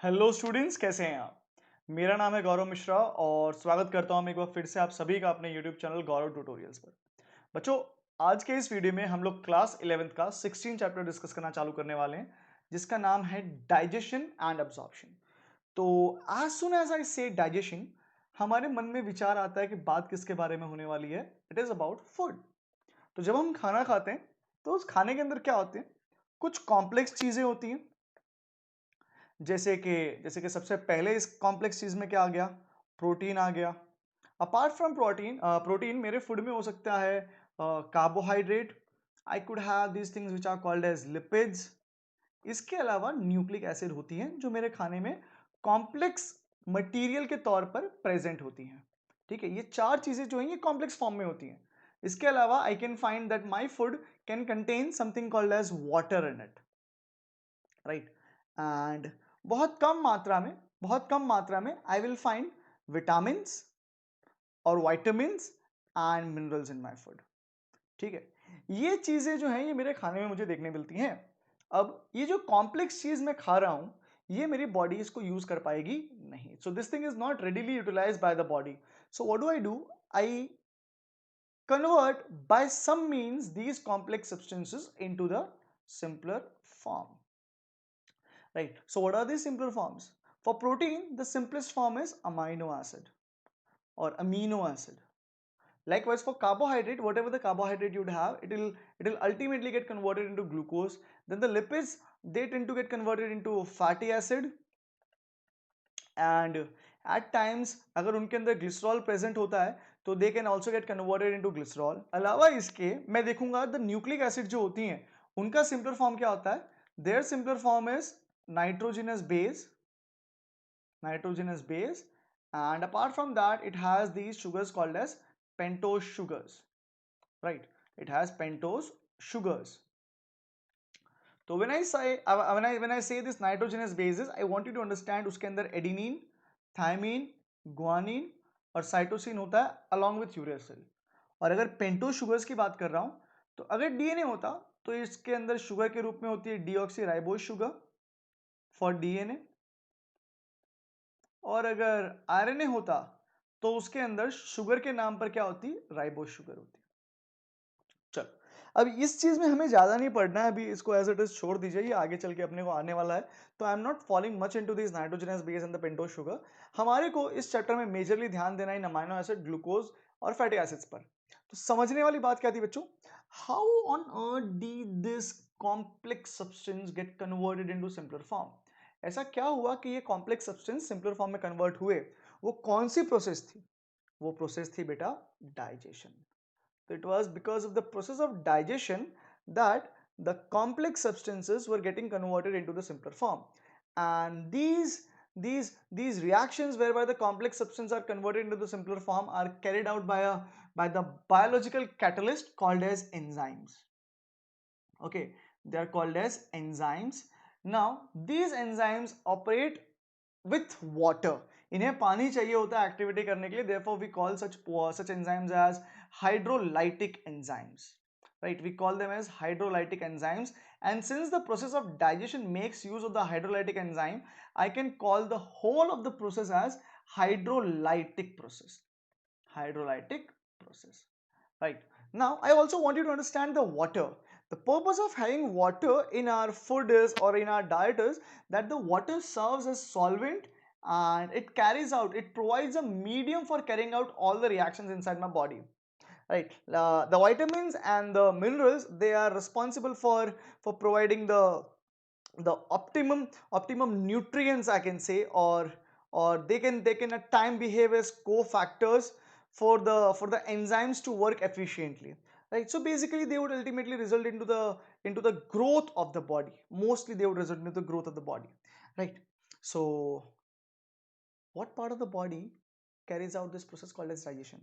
Hello students, कैसे हैं आप। मेरा नाम है गौरव मिश्रा और स्वागत करता हूं मैं एक बार फिर से आप सभी का अपने यूट्यूब चैनल गौरव ट्यूटोरियल्स पर। बच्चों, आज के इस वीडियो में हम लोग क्लास 11th का 16 चैप्टर डिस्कस करना चालू करने वाले हैं, जिसका नाम है डाइजेशन एंड अब्जॉर्प्शन। तो एज सुन एज आई से डाइजेशन, हमारे मन में विचार आता है कि बात किसके बारे में होने वाली है। It is about food. तो जब हम खाना खाते हैं तो उस खाने के अंदर क्या होते हैं, कुछ कॉम्प्लेक्स चीजें होती हैं। जैसे कि सबसे पहले इस कॉम्प्लेक्स चीज में क्या आ गया, प्रोटीन आ गया। अपार्ट फ्रॉम प्रोटीन, प्रोटीन मेरे फूड में हो सकता है carbohydrate. I could have these things which are called as lipids. इसके अलावा न्यूक्लिक एसिड होती हैं जो मेरे खाने में कॉम्प्लेक्स मटेरियल के तौर पर प्रेजेंट होती हैं। ठीक है, ये चार चीजें जो हैं ये कॉम्प्लेक्स फॉर्म में होती हैं। इसके अलावा I can find that my food can contain something called as water in it, right. And बहुत कम मात्रा में आई विल फाइंड विटामिन और vitamins and minerals in my food. ठीक है, ये चीजें जो हैं ये मेरे खाने में मुझे देखने मिलती हैं। अब ये जो कॉम्प्लेक्स चीज मैं खा रहा हूं, ये मेरी बॉडी इसको यूज कर पाएगी नहीं। So this thing is not readily utilized by the body. So what do I convert by some means these complex substances into the simpler form. Right. So what are these simpler forms? For protein, the simplest form is amino acid or amino acid. Likewise, for carbohydrate, whatever the carbohydrate you'd have, it will ultimately get converted into glucose. Then the lipids, they tend to get converted into fatty acid. And at times अगर उनके अंदर glycerol present होता है तो they can also get converted into glycerol. अलावा इसके मैं देखूंगा द न्यूक्लिक एसिड जो होती हैं उनका सिंपलर फॉर्म क्या होता है। Their simpler form is nitrogenous base, nitrogenous base, and apart from that it has these sugars called as pentose sugars, right? It has pentose sugars. तो when I say this nitrogenous bases, I want you to understand उसके अंदर adenine, thymine, guanine और cytosine होता है along with uracil. और अगर pentose sugars की बात कर रहा हूं तो अगर डीएनए होता तो इसके अंदर शुगर के रूप में होती है deoxy ribose sugar for DNA. और अगर आरएनए होता तो उसके अंदर शुगर के नाम पर क्या होती, राइबोज शुगर होती। चल, अब इस चीज में हमें ज्यादा नहीं पढ़ना है, अभी इसको एज इट इज छोड़ दीजिए, ये आगे चल के अपने को आने वाला है। तो I am not following much into this nitrogenous base and the pentose sugar. हमारे को इस चैप्टर में मेजरली ध्यान देना है अमीनो एसिड, ग्लूकोज और फैटी एसिड्स पर। तो समझने वाली बात क्या थी बच्चों, how on earth D this complex substance get converted into simpler form. ऐसा क्या हुआ कि ये कॉम्प्लेक्स सब्सटेंस सिंपलर फॉर्म में कन्वर्ट हुए, वो कौन सी प्रोसेस थी। वो प्रोसेस थी बेटा digestion. So it was because of the process of digestion that the complex substances were getting converted into the simpler form. And these reactions whereby the complex substances are converted into the simpler form are carried out by the biological catalyst called as enzymes. Okay, they are called as enzymes. Now these enzymes operate with water. इन्हें पानी चाहिए होता है activity करने के लिए, therefore we call such enzymes as hydrolytic enzymes, right? We call them as hydrolytic enzymes. And since the process of digestion makes use of the hydrolytic enzyme, I can call the whole of the process as hydrolytic process. Hydrolytic process, right? Now I also want you to understand the water. The purpose of having water in our food is, or in our diet is, that the water serves as solvent and it provides a medium for carrying out all the reactions inside my body, right? The vitamins and the minerals, they are responsible for providing the optimum nutrients, I can say, or they can at time behave as cofactors for the enzymes to work efficiently, right? So basically they would ultimately result into the growth of the body. Mostly they would result into the growth of the body, right? So what part of the body carries out this process called as digestion?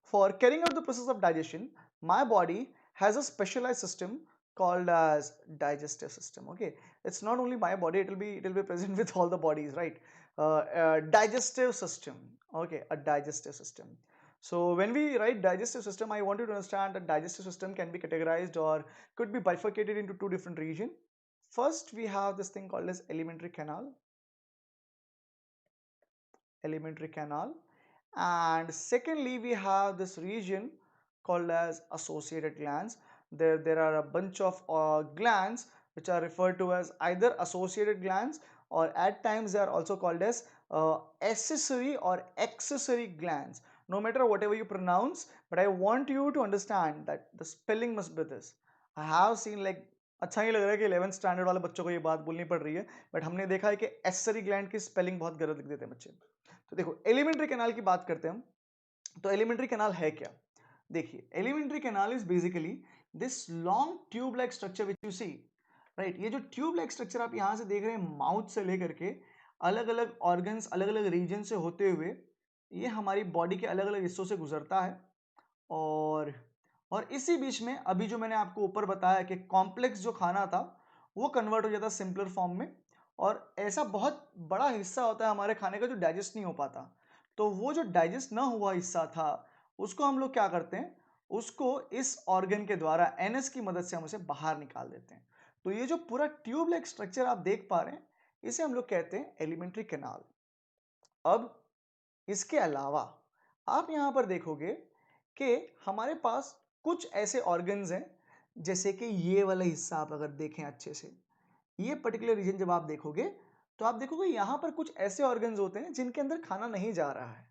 For carrying out the process of digestion, my body has a specialized system called as digestive system. Okay, it's not only my body; it will be present with all the bodies, right? Digestive system. Okay, a digestive system. So when we write digestive system, I want you to understand that digestive system can be categorized or could be bifurcated into two different regions. First, we have this thing called as alimentary canal. elementary canal. And secondly, we have this region called as associated glands. There are a bunch of glands which are referred to as either associated glands, or at times they are also called as accessory or accessory glands. No matter whatever you pronounce, but I want you to understand that the spelling must be this. I have seen like, अच्छा ही लग रहा है कि 11th standard वाले बच्चों को ये बात बोलनी पड़ रही है, बट हमने देखा है कि एसेसरी ग्लैंड की स्पेलिंग बहुत गलत लिख देते हैं बच्चे। तो देखो एलिमेंट्री कैनाल की बात करते हैं हम। तो एलिमेंट्री कैनाल है क्या? देखिए alimentary canal is basically this long tube like structure which you see, right. ये जो ट्यूब लाइक स्ट्रक्चर आप यहां से देख रहे हैं, माउथ से लेकर के अलग अलग ऑर्गन्स, अलग अलग रीजन से होते हुए ये हमारी बॉडी के अलग अलग हिस्सों से गुजरता है। और इसी बीच में अभी जो मैंने आपको ऊपर बताया कि कॉम्प्लेक्स जो खाना था वो कन्वर्ट हो जाता है सिंपलर फॉर्म में, और ऐसा बहुत बड़ा हिस्सा होता है हमारे खाने का जो डाइजेस्ट नहीं हो पाता। तो वो जो डाइजेस्ट ना हुआ हिस्सा था उसको हम लोग क्या करते हैं, उसको इस ऑर्गन के द्वारा एनएस की मदद से हम उसे बाहर निकाल देते हैं। तो ये जो पूरा ट्यूब लाइक स्ट्रक्चर आप देख पा रहे हैं इसे हम लोग कहते हैं एलिमेंट्री कैनाल। अब इसके अलावा आप यहां पर देखोगे कि हमारे पास कुछ ऐसे ऑर्गन्स हैं, जैसे कि ये वाला हिस्सा आप अगर देखें अच्छे से, ये पर्टिकुलर रीजन जब आप देखोगे तो आप देखोगे यहां पर कुछ ऐसे ऑर्गन्स होते हैं जिनके अंदर खाना नहीं जा रहा है,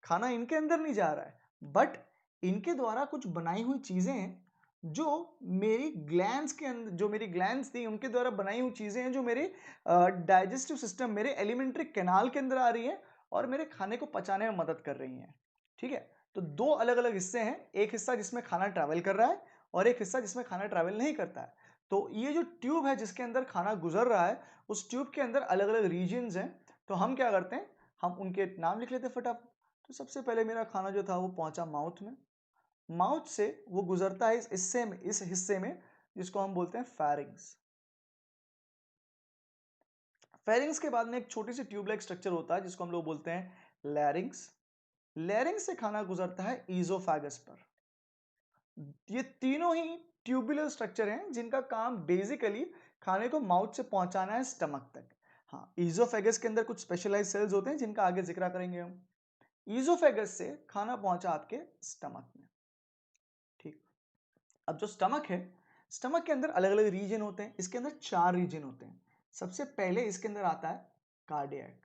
खाना इनके अंदर नहीं जा रहा है, बट इनके द्वारा कुछ बनाई हुई चीजें हैं जो मेरी ग्लैंड्स के अंदर, जो मेरी ग्लैंड्स थी उनके द्वारा बनाई हुई चीजें हैं जो मेरे डाइजेस्टिव सिस्टम, मेरे एलिमेंट्री कैनाल के अंदर आ रही है और मेरे खाने को पचाने में मदद कर रही हैं। ठीक है, तो दो अलग अलग हिस्से हैं, एक हिस्सा जिसमें खाना ट्रैवल कर रहा है और एक हिस्सा जिसमें खाना ट्रैवल नहीं करता है। तो ये जो ट्यूब है जिसके अंदर खाना गुजर रहा है, उस ट्यूब के अंदर अलग अलग रीजन्स हैं। तो हम क्या करते हैं, हम उनके नाम लिख लेते हैं फटाफट। तो सबसे पहले मेरा खाना जो था वो पहुंचा माउथ में, माउथ से वो गुजरता है इस हिस्से में जिसको हम बोलते हैं फेरिंग्स। फेरिंग्स के बाद में एक छोटी सी ट्यूब लाइक स्ट्रक्चर होता है जिसको हम लोग बोलते हैं लैरिंग्स। लैरिंग्स से खाना गुजरता है ईजोफेगस पर। ये तीनों ही ट्यूबुलर स्ट्रक्चर हैं जिनका काम बेसिकली खाने को माउथ से पहुंचाना है स्टमक तक। हाँ, ईजोफेगस के अंदर कुछ स्पेशलाइज्ड सेल्स होते हैं जिनका आगे जिक्र करेंगे हम। ईजोफेगस से खाना पहुंचा आपके स्टमक में। ठीक, अब जो स्टमक है, स्टमक के अंदर अलग अलग रीजन होते हैं, इसके अंदर 4 रीजन होते हैं। सबसे पहले इसके अंदर आता है कार्डियक।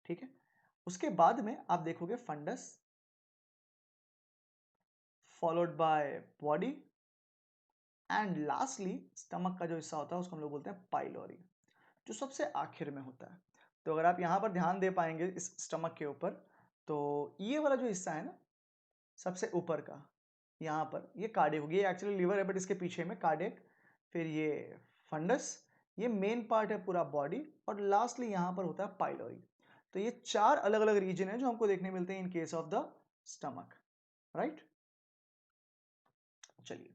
ठीक है, उसके बाद में आप देखोगे fundus, followed by body, and lastly stomach का जो हिस्सा होता है उसको हम लोग बोलते हैं पाइलोरी, जो सबसे आखिर में होता है। तो अगर आप यहाँ पर ध्यान दे पाएंगे इस स्टमक के ऊपर, तो ये वाला जो हिस्सा है ना सबसे ऊपर का, यहाँ पर ये कार्डियक होगी, ये एक्चुअली लीवर है बट इसके पीछे में कार्डियक, फिर ये फंडस, ये मेन पार्ट है पूरा बॉडी, और लास्टली यहाँ पर होता है पाइलोरी। तो ये 4 अलग अलग रीजन है जो हमको देखने मिलते हैं in case of the stomach, right. चलिए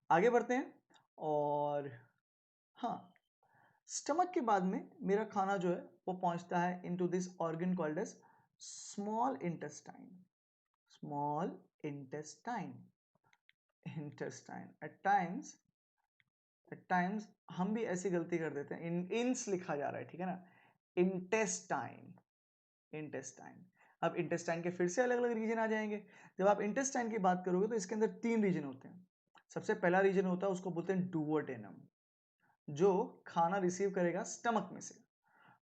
आगे बढ़ते हैं। और हाँ, स्टमक के बाद में मेरा खाना जो है वो पहुंचता है into this organ called as small intestine. Small intestine, intestine at times हम भी ऐसी गलती कर देते हैं, इंस लिखा जा रहा है, ठीक है ना, इंटेस्टाइन, इंटेस्टाइन। अब इंटेस्टाइन के फिर से अलग अलग रीजन आ जाएंगे। जब आप इंटेस्टाइन की बात करोगे तो इसके अंदर 3 रीजन होते हैं। सबसे पहला रीजन होता है उसको बोलते हैं डुओडेनम, जो खाना रिसीव करेगा स्टमक में से।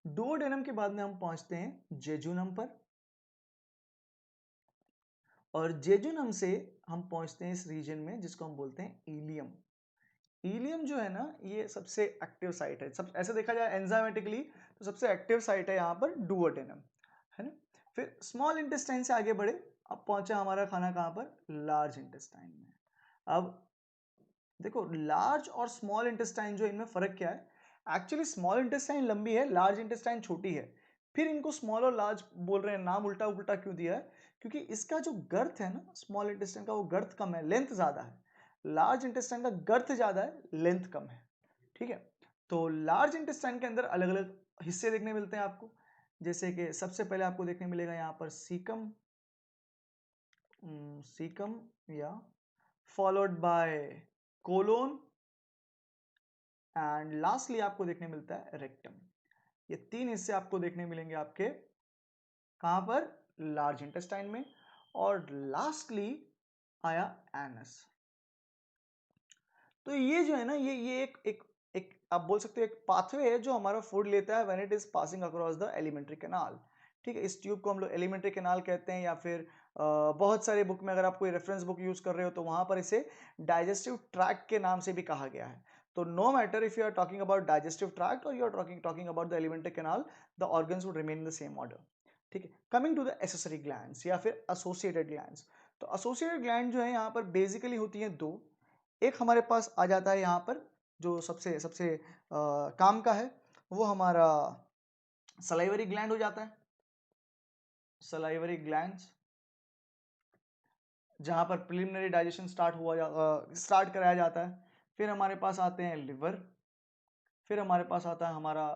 डुओडेनम के बाद में हम पहुंचते हैं जेजुनम पर, और जेजुनम से हम पहुंचते हैं इस रीजन में जिसको हम बोलते हैं इलियम। इलियम जो है ना ये सबसे एक्टिव साइट है, सब ऐसे देखा जाए एंजाइमेटिकली तो सबसे एक्टिव साइट है यहाँ पर डुओडेनम, है ना। फिर स्मॉल इंटेस्टाइन से आगे बढ़े, अब पहुंचा हमारा खाना कहाँ पर, लार्ज इंटेस्टाइन में। अब देखो लार्ज और स्मॉल इंटेस्टाइन जो इनमें फर्क क्या है, एक्चुअली स्मॉल इंटेस्टाइन लंबी है, लार्ज इंटेस्टाइन छोटी है। फिर इनको स्मॉल और लार्ज बोल रहे हैं, नाम उल्टा उल्टा क्यों दिया है, क्योंकि इसका जो गर्थ है ना स्मॉल इंटेस्टाइन का, वो गर्थ कम है, लेंथ ज्यादा है। लार्ज इंटेस्टाइन का गर्थ ज्यादा है, लेंथ कम है। ठीक है, तो लार्ज इंटेस्टाइन के अंदर अलग अलग हिस्से देखने मिलते हैं आपको, जैसे कि सबसे पहले आपको देखने मिलेगा यहाँ पर सीकम, सीकम या followed by colon, and lastly आपको देखने मिलता है रेक्टम। ये 3 हिस्से आपको देखने मिलेंगे आपके कहां पर? लार्ज इंटेस्टाइन में। और लास्टली आया एनस। तो ये जो है ना, ये एक आप बोल सकते हो एक पाथवे है जो हमारा फूड लेता है when it is passing across the alimentary canal. ठीक है, इस ट्यूब को हम लोग एलिमेंट्री कैनाल कहते हैं, या फिर बहुत सारे बुक में अगर आप कोई रेफरेंस बुक यूज कर रहे हो तो वहां पर इसे डाइजेस्टिव ट्रैक्ट के नाम से भी कहा गया है। तो no matter if you are talking about digestive tract और you are talking about the elementary canal, the organs would remain in the same order. ठीक है, coming to the accessory glands या फिर एसोसिएटेड ग्लैंड्स। तो associated gland जो है यहाँ पर बेसिकली होती हैं दो। एक हमारे पास आ जाता है यहाँ पर जो सबसे सबसे काम का है, वो हमारा सलाइवरी ग्लैंड हो जाता है। सलाइवरी ग्लैंड्स, जहां पर प्रिलिमिनरी डाइजेशन स्टार्ट कराया जाता है। फिर हमारे पास आते हैं लिवर। फिर हमारे पास आता है हमारा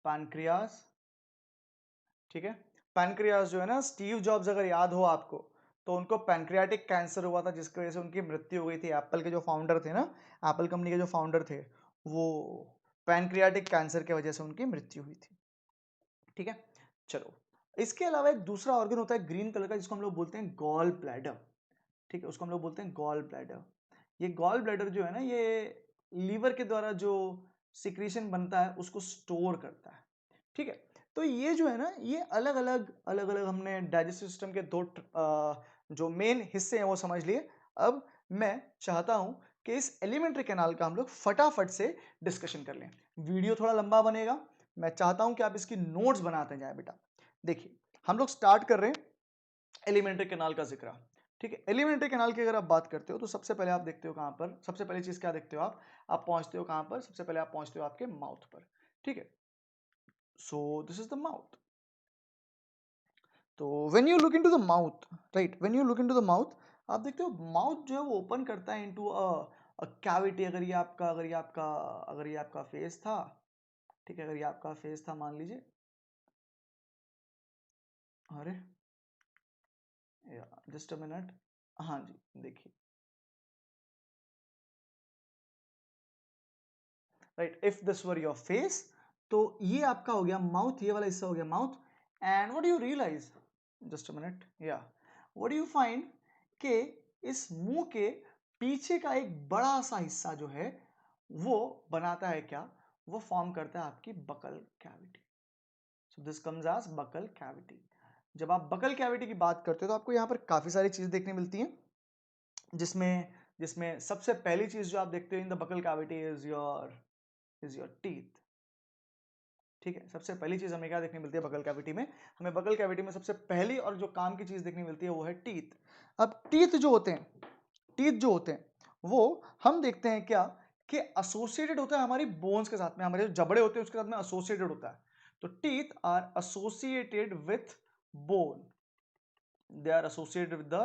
पैनक्रियास। ठीक है, पैनक्रियास जो है ना, स्टीव जॉब्स अगर याद हो आपको, तो उनको पैनक्रियाटिक कैंसर हुआ था जिसकी वजह से उनकी मृत्यु हो गई थी। एप्पल के जो फाउंडर थे ना, एप्पल कंपनी के जो फाउंडर थे, वो पैनक्रियाटिक कैंसर की वजह से उनकी मृत्यु हुई थी। ठीक है, चलो इसके अलावा एक दूसरा ऑर्गन होता है ग्रीन कलर का जिसको हम लोग बोलते हैं गॉल ब्लैडर। ठीक है, उसको हम लोग बोलते हैं गॉल ब्लैडर। ये गॉल ब्लैडर जो है ना, ये लीवर के द्वारा जो सिक्रीशन बनता है उसको स्टोर करता है। ठीक है, तो ये जो है ना, ये अलग अलग हमने डाइजेस्टिव सिस्टम के दो जो मेन हिस्से हैं वो समझ लिए। अब मैं चाहता हूं कि इस एलिमेंट्री कैनाल का हम लोग फटाफट से डिस्कशन कर लें। वीडियो थोड़ा लंबा बनेगा, मैं चाहता हूं कि आप इसकी नोट्स बनाते जाएं बेटा। देखिए, हम लोग स्टार्ट कर रहे हैं एलिमेंट्री कैनाल का जिक्र। ठीक है, एलिमेंट्री कैनाल की अगर आप बात करते हो तो सबसे पहले आप देखते हो कहां पर, सबसे पहली चीज क्या देखते हो आप पहुंचते हो कहां पर? सबसे पहले आप पहुंचते हो आपके माउथ पर। ठीक है, so this is the mouth. तो when you look into the mouth, right, when you look into the mouth, आप देखते हो माउथ जो है वो ओपन करता है इनटू अ कैविटी। अगर ये आपका फेस था, ठीक है, अगर ये आपका फेस था मान लीजिए, अरे जस्ट अ मिनट, हाँ जी, देखिए, right, if this were your face, तो ये आपका हो गया माउथ, ये वाला हिस्सा हो गया mouth. And what do you realise, just a minute, या व्हाट डू यू फाइंड कि इस मुंह के पीछे का एक बड़ा सा हिस्सा जो है वो बनाता है क्या? वो फॉर्म करता है आपकी buccal cavity. So this comes as buccal cavity. जब आप बकल कैविटी की बात करते हो तो आपको यहाँ पर काफी सारी चीज देखने मिलती हैं, जिसमें जिसमें सबसे पहली चीज जो आप देखते हो in the buccal cavity is your teeth. ठीक है, सबसे पहली चीज हमें क्या देखने मिलती है बकल कैविटी में? हमें बकल कैविटी में सबसे पहली और जो काम की चीज देखने मिलती है वो है टीथ। अब टीथ जो होते हैं वो हम देखते हैं क्या कि एसोसिएटेड होता है हमारी बोन्स के साथ में, हमारे जो जबड़े होते हैं उसके साथ में एसोसिएटेड होता है। तो teeth are associated with bone, they are associated with the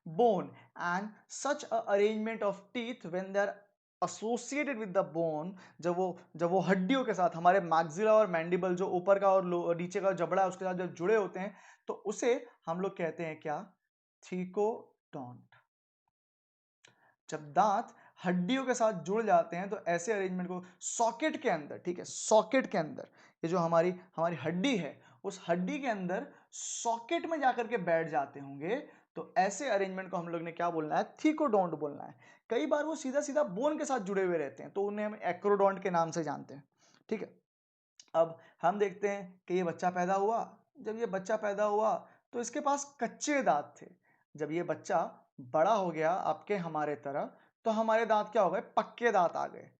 bone, and such a arrangement of teeth when they are associated with the bone, जब वो हड्डियों के साथ हमारे मैक्सिला और मैंडिबल जो ऊपर का और नीचे का जबड़ा है उसके साथ जब जुड़े होते हैं तो उसे हम लोग कहते हैं क्या? थीकोडोंट। जब दांत हड्डियों के साथ जुड़ जाते हैं तो ऐसे अरेंजमेंट को सॉकेट के अंदर, ठीक है, सॉकेट के अंदर, ये जो हमारी हमारी हड्डी है उस हड्डी के अंदर सॉकेट में जाकर के बैठ जाते होंगे, तो ऐसे अरेंजमेंट को हम लोग ने क्या बोलना है? थीकोडोंट बोलना है। कई बार वो सीधा सीधा बोन के साथ जुड़े हुए रहते हैं तो उन्हें हम एक्रोडोंट के नाम से जानते हैं। ठीक है, अब हम देखते हैं कि ये बच्चा पैदा हुआ। जब ये बच्चा पैदा हुआ तो इसके पास कच्चे दांत थे। जब ये बच्चा बड़ा हो गया आपके हमारे तरह, तो हमारे दांत क्या हो गए? पक्के दांत आ गए।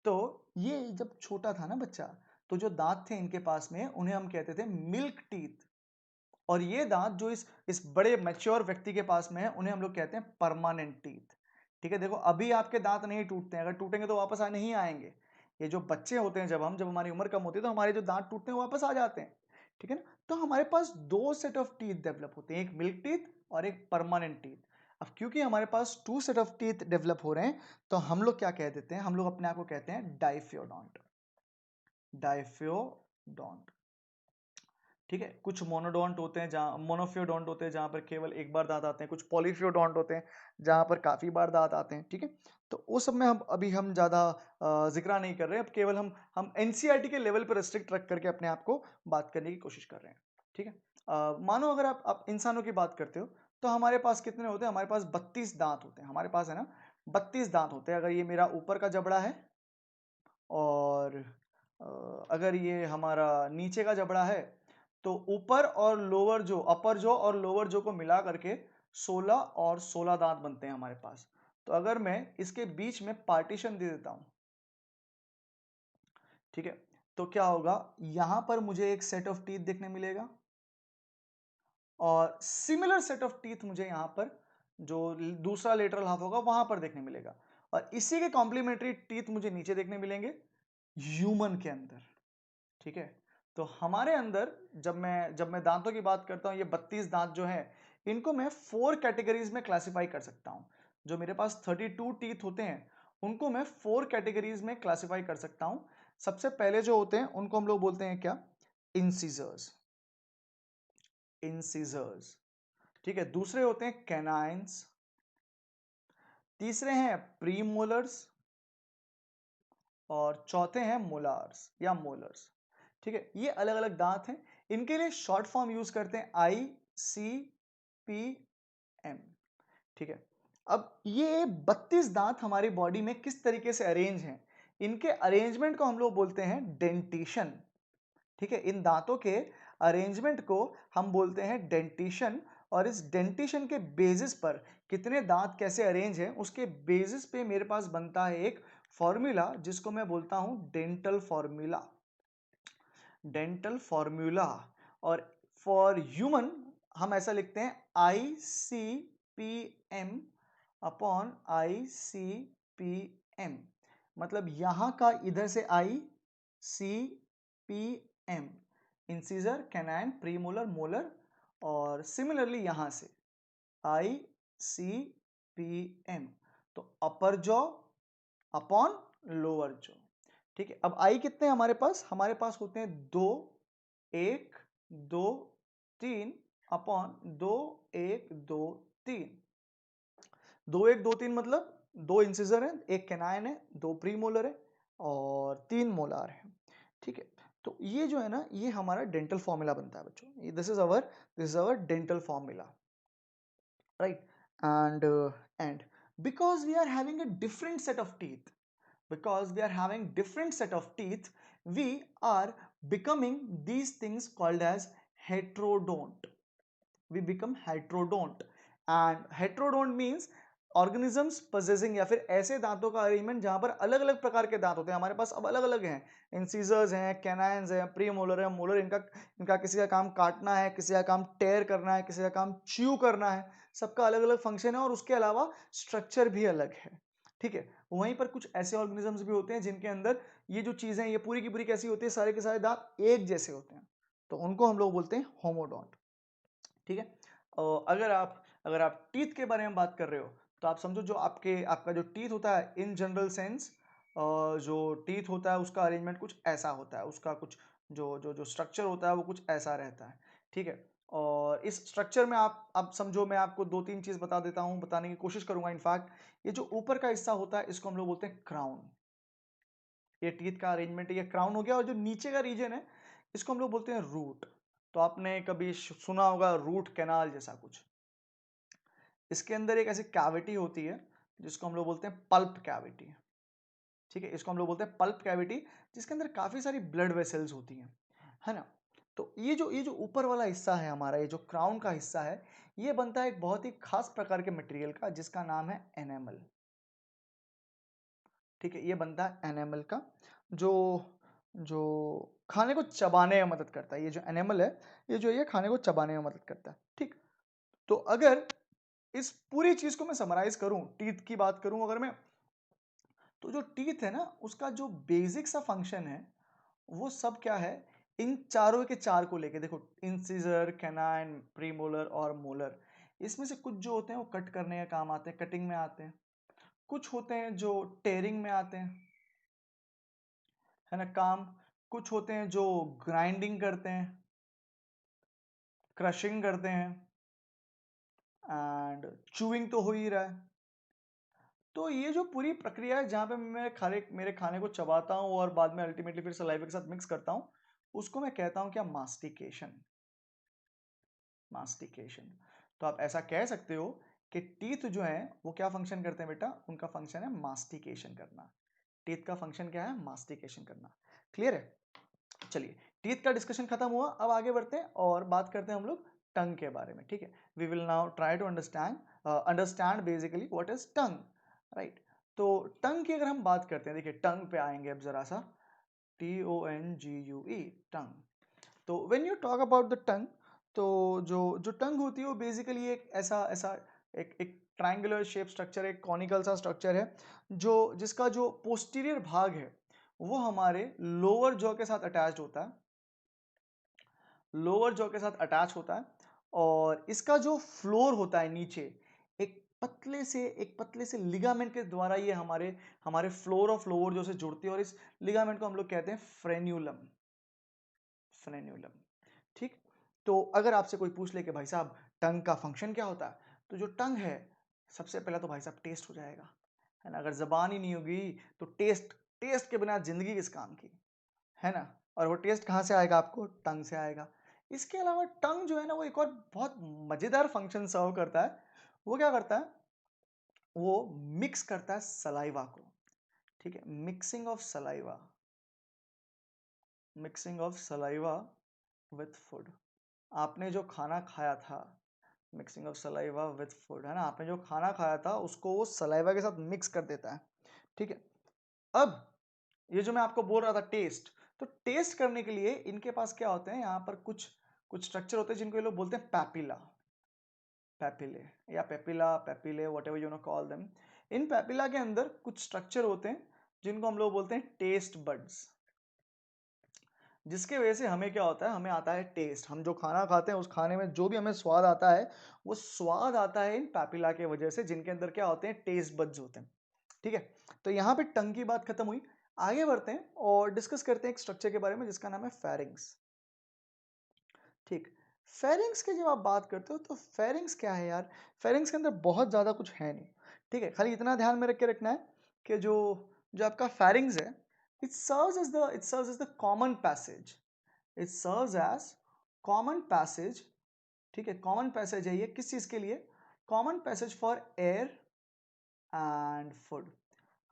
तो ये जब छोटा था ना बच्चा, तो जो दांत थे इनके पास में उन्हें हम कहते थे मिल्क टीथ। और ये दांत जो इस बड़े मैच्योर व्यक्ति के पास में है उन्हें हम लोग कहते हैं परमानेंट टीथ। ठीक है, देखो अभी आपके दांत नहीं टूटते हैं, अगर टूटेंगे तो वापस आ नहीं आएंगे। ये जो बच्चे होते हैं, जब हमारी उम्र कम होती है तो हमारे जो दांत टूटते हैं वो वापस आ जाते हैं। ठीक है ना, तो हमारे पास दो सेट ऑफ टीथ डेवलप होते हैं, एक मिल्क टीथ और एक परमानेंट टीथ। अब क्योंकि हमारे पास two set of teeth develop हो रहे हैं तो हम लोग क्या कह देते हैं? हम लोग अपने आप को कहते हैं डाइफियोडोंट। डाइफियोडोंट। ठीक है, कुछ मोनोडोंट होते हैं जहाँ मोनोफियोडोंट होते हैं जहां पर केवल एक बार दांत आते हैं, कुछ पॉलीफियोडोंट होते हैं जहां पर काफी बार दांत आते हैं। ठीक है, तो वो सब में हम ज्यादा जिक्र नहीं कर रहे हैं, अब केवल हम एनसीईआरटी के लेवल पर रिस्ट्रिक्ट रख करके अपने आप को बात करने की कोशिश कर रहे हैं। ठीक है। मानो अगर आप इंसानों की बात करते हो तो हमारे पास कितने होते हैं, हमारे पास 32 दांत होते हैं, हमारे पास है ना 32 दांत होते हैं। अगर ये मेरा ऊपर का जबड़ा है और अगर ये हमारा नीचे का जबड़ा है तो ऊपर और लोअर जो, अपर जो और लोअर जो को मिला करके 16 और 16 दांत बनते हैं हमारे पास। तो अगर मैं इसके बीच में पार्टीशन दे देता हूं, ठीक है, तो क्या होगा, यहां पर मुझे एक सेट ऑफ टीथ देखने मिलेगा और सिमिलर सेट ऑफ टीथ मुझे यहां पर जो दूसरा लेटरल हाफ होगा वहां पर देखने मिलेगा और इसी के कॉम्प्लीमेंट्री टीथ मुझे नीचे देखने मिलेंगे ह्यूमन के अंदर। ठीक है, तो हमारे अंदर जब मैं दांतों की बात करता हूं, ये 32 दांत जो है इनको मैं 4 कैटेगरीज में क्लासिफाई कर सकता हूं। जो मेरे पास 32 टीथ होते हैं उनको मैं 4 कैटेगरीज में क्लासिफाई कर सकता हूं। सबसे पहले जो होते हैं उनको हम लोग बोलते हैं क्या, इंसिजर्स, इंसिजर्स। ठीक है, दूसरे होते हैं कैनाइंस, तीसरे हैं प्रीमोलर्स और चौथे हैं मोलार्स या मोलर्स। ठीक है, ये अलग अलग दांत हैं, इनके लिए शॉर्ट फॉर्म यूज करते हैं ICPM। ठीक है, अब ये 32 दांत हमारी बॉडी में किस तरीके से अरेंज हैं, इनके अरेंजमेंट को हम लोग बोलते हैं डेंटिशन। ठीक है, इन दांतों के अरेंजमेंट को हम बोलते हैं डेंटिशन और इस डेंटिशन के बेसिस पर कितने दांत कैसे अरेंज हैं उसके बेसिस पे मेरे पास बनता है एक फॉर्मूला जिसको मैं बोलता हूं डेंटल फॉर्मूला, डेंटल फॉर्मूला। और फॉर ह्यूमन हम ऐसा लिखते हैं ICPM अपॉन ICPM, मतलब यहां का इधर से ICPM, incisor, canine, premolar, molar, और सिमिलरली यहां से ICPM, तो अपर जॉ अपॉन लोअर जॉ। ठीक है, अब आई कितने हैं हमारे पास होते हैं 2 1 2 3 अपॉन 2 1 2 3। 2 1 2 3 मतलब 2 इंसिजर हैं, एक कैनाइन है, 2 प्रीमोलर है और 3 मोलार है। ठीक है, तो ये जो है ना ये हमारा डेंटल फॉर्मूला बनता है बच्चों, this is our dental formula, right? And because we are having a different set of teeth, because we are having different set of teeth, we are becoming these things called as heterodont. We become heterodont, and heterodont means organisms possessing या फिर ऐसे दांतों का arrangement जहां पर अलग अलग प्रकार के दांत होते हैं। हमारे पास अब अलग अलग हैं, इंसीजर्स हैं, कैनाइंस हैं, प्रीमोलर है, मोलर। इनका इनका किसी का काम काटना है, किसी का काम टेयर करना है, किसी का काम च्यू करना है, सबका अलग अलग फंक्शन है और उसके अलावा स्ट्रक्चर भी अलग है। ठीक है, वहीं पर कुछ ऐसे ऑर्गेनिजम्स भी होते हैं जिनके अंदर ये जो चीजें ये पूरी की पूरी कैसी होती है, सारे के सारे दांत एक जैसे होते हैं, तो उनको हम लोग बोलते हैं होमोडोंट। ठीक है, अगर आप टीथ के बारे में बात कर रहे हो तो आप समझो जो आपका जो टीथ होता है इन जनरल सेंस, जो टीथ होता है उसका अरेंजमेंट कुछ ऐसा होता है, उसका कुछ जो जो जो स्ट्रक्चर होता है वो कुछ ऐसा रहता है। ठीक है, और इस स्ट्रक्चर में आप समझो, मैं आपको दो तीन चीज बता देता हूं, बताने की कोशिश करूंगा। इनफैक्ट ये जो ऊपर का हिस्सा होता है इसको हम लोग बोलते हैं क्राउन, ये टीथ का अरेंजमेंट ये क्राउन हो गया। और जो नीचे का रीजन है इसको हम लोग बोलते हैं रूट। तो आपने कभी सुना होगा रूट कैनाल जैसा कुछ, इसके अंदर एक ऐसी कैविटी होती है जिसको हम लोग बोलते हैं पल्प कैविटी। ठीक है, इसको हम लोग बोलते हैं पल्प कैविटी, जिसके अंदर काफी सारी ब्लड वेसल्स होती हैं, है ना। तो ये जो ऊपर वाला हिस्सा है हमारा, ये जो क्राउन का हिस्सा है, ये बनता है एक बहुत ही खास प्रकार के मटेरियल का जिसका नाम है एनेमल। ठीक है, ये बनता है एनेमल का, जो जो खाने को चबाने में मदद करता है। ये जो एनिमल है ये जो ये खाने को चबाने में मदद करता है। ठीक, तो अगर इस पूरी चीज को मैं समराइज करूं, टीथ की बात करूं अगर मैं, तो जो टीथ है ना उसका जो बेसिक सा फंक्शन है वो सब क्या है, इन चारों के चार को लेके देखो, इंसिजर, कैनाइन, प्रीमोलर और मोलर, इसमें से कुछ जो होते हैं वो कट करने का काम आते हैं, कटिंग में आते हैं। कुछ होते हैं जो टेयरिंग में आते हैं, है ना काम। कुछ होते हैं जो ग्राइंडिंग करते हैं, क्रशिंग करते हैं, एंड चूइंग तो हो ही रहा है। तो ये जो पूरी प्रक्रिया है जहां पे मैं मेरे खाने को चबाता हूँ और बाद में अल्टीमेटली फिर सलाइवा के साथ मिक्स करता हूँ, उसको मैं कहता हूँ क्या, मास्टिकेशन। मास्टिकेशन। तो आप ऐसा कह सकते हो कि टीथ जो है वो क्या फंक्शन करते हैं बेटा, उनका फंक्शन है मास्टिकेशन करना। टीथ का फंक्शन क्या है, मास्टिकेशन करना। क्लियर है? चलिए, टीथ का डिस्कशन खत्म हुआ, अब आगे बढ़ते हैं और बात करते हैं हम लोग टंग के बारे में। ठीक है, we will now try to understand basically what is tongue, right. तो टंग की अगर हम बात करते हैं, देखिए टंग पे आएंगे अब जरा सा, TONGUE, टंग। तो when you talk about the tongue, तो जो जो टंग होती है वो बेसिकली एक ऐसा ऐसा एक ट्रायंगुलर शेप स्ट्रक्चर, एक कॉनिकल सा स्ट्रक्चर है, जो जिसका जो पोस्टीरियर भाग है वो हमारे लोअर जॉ के साथ अटैच्ड होता है, लोअर जॉ के साथ अटैच होता है। और इसका जो फ्लोर होता है नीचे, एक पतले से लिगामेंट के द्वारा ये हमारे हमारे फ्लोर ऑफ लोअर जॉ से जुड़ती है, और इस लिगामेंट को हम लोग कहते हैं फ्रेन्यूलम, फ्रेन्यूलम। ठीक। तो अगर आपसे कोई पूछ ले कि भाई साहब टंग का फंक्शन क्या होता है, तो जो टंग है सबसे पहला तो भाई साहब टेस्ट हो जाएगा, है ना। अगर जबान ही नहीं होगी तो टेस्ट, टेस्ट के बिना जिंदगी किस काम की, है ना। और वो टेस्ट कहाँ से आएगा, आपको टंग से आएगा। इसके अलावा टंग जो है ना वो एक और बहुत मजेदार फंक्शन सर्व करता है। वो क्या करता है, वो मिक्स करता है सलाइवा को। ठीक है, mixing of saliva, mixing of saliva with food. आपने जो खाना खाया था, mixing of saliva with food, है ना, आपने जो खाना खाया था उसको वो सलाइवा के साथ मिक्स कर देता है। ठीक है, अब ये जो मैं आपको बोल रहा था टेस्ट, तो टेस्ट करने के लिए इनके पास क्या होते हैं, यहाँ पर कुछ कुछ स्ट्रक्चर होते हैं जिनको ये लोग बोलते हैं पैपिला, पैपिले या papilla, papillae, what ever you know call them. In papilla के अंदर कुछ स्ट्रक्चर होते हैं जिनको हम लोग बोलते हैं टेस्ट बड्स, जिसके वजह से हमें क्या होता है, हमें आता है टेस्ट। हम जो खाना खाते हैं उस खाने में जो भी हमें स्वाद आता है, वो स्वाद आता है इन पैपिला के वजह से, जिनके अंदर क्या होते हैं, टेस्ट बड्स होते हैं। ठीक है, तो यहाँ पे टंग की बात खत्म हुई, आगे बढ़ते हैं और डिस्कस करते हैं एक स्ट्रक्चर के बारे में जिसका नाम है फेरिंग्स। ठीक, फेरिंग्स की जब आप बात करते हो तो फेरिंग्स क्या है यार, फेरिंग्स के अंदर बहुत ज़्यादा कुछ है नहीं। ठीक है, खाली इतना ध्यान में रख के रखना है कि जो जो आपका फेरिंग्स है, it serves as the common passage, it serves as common passage. ठीक है, कॉमन पैसेज है ये किस चीज़ के लिए, common passage for air and food.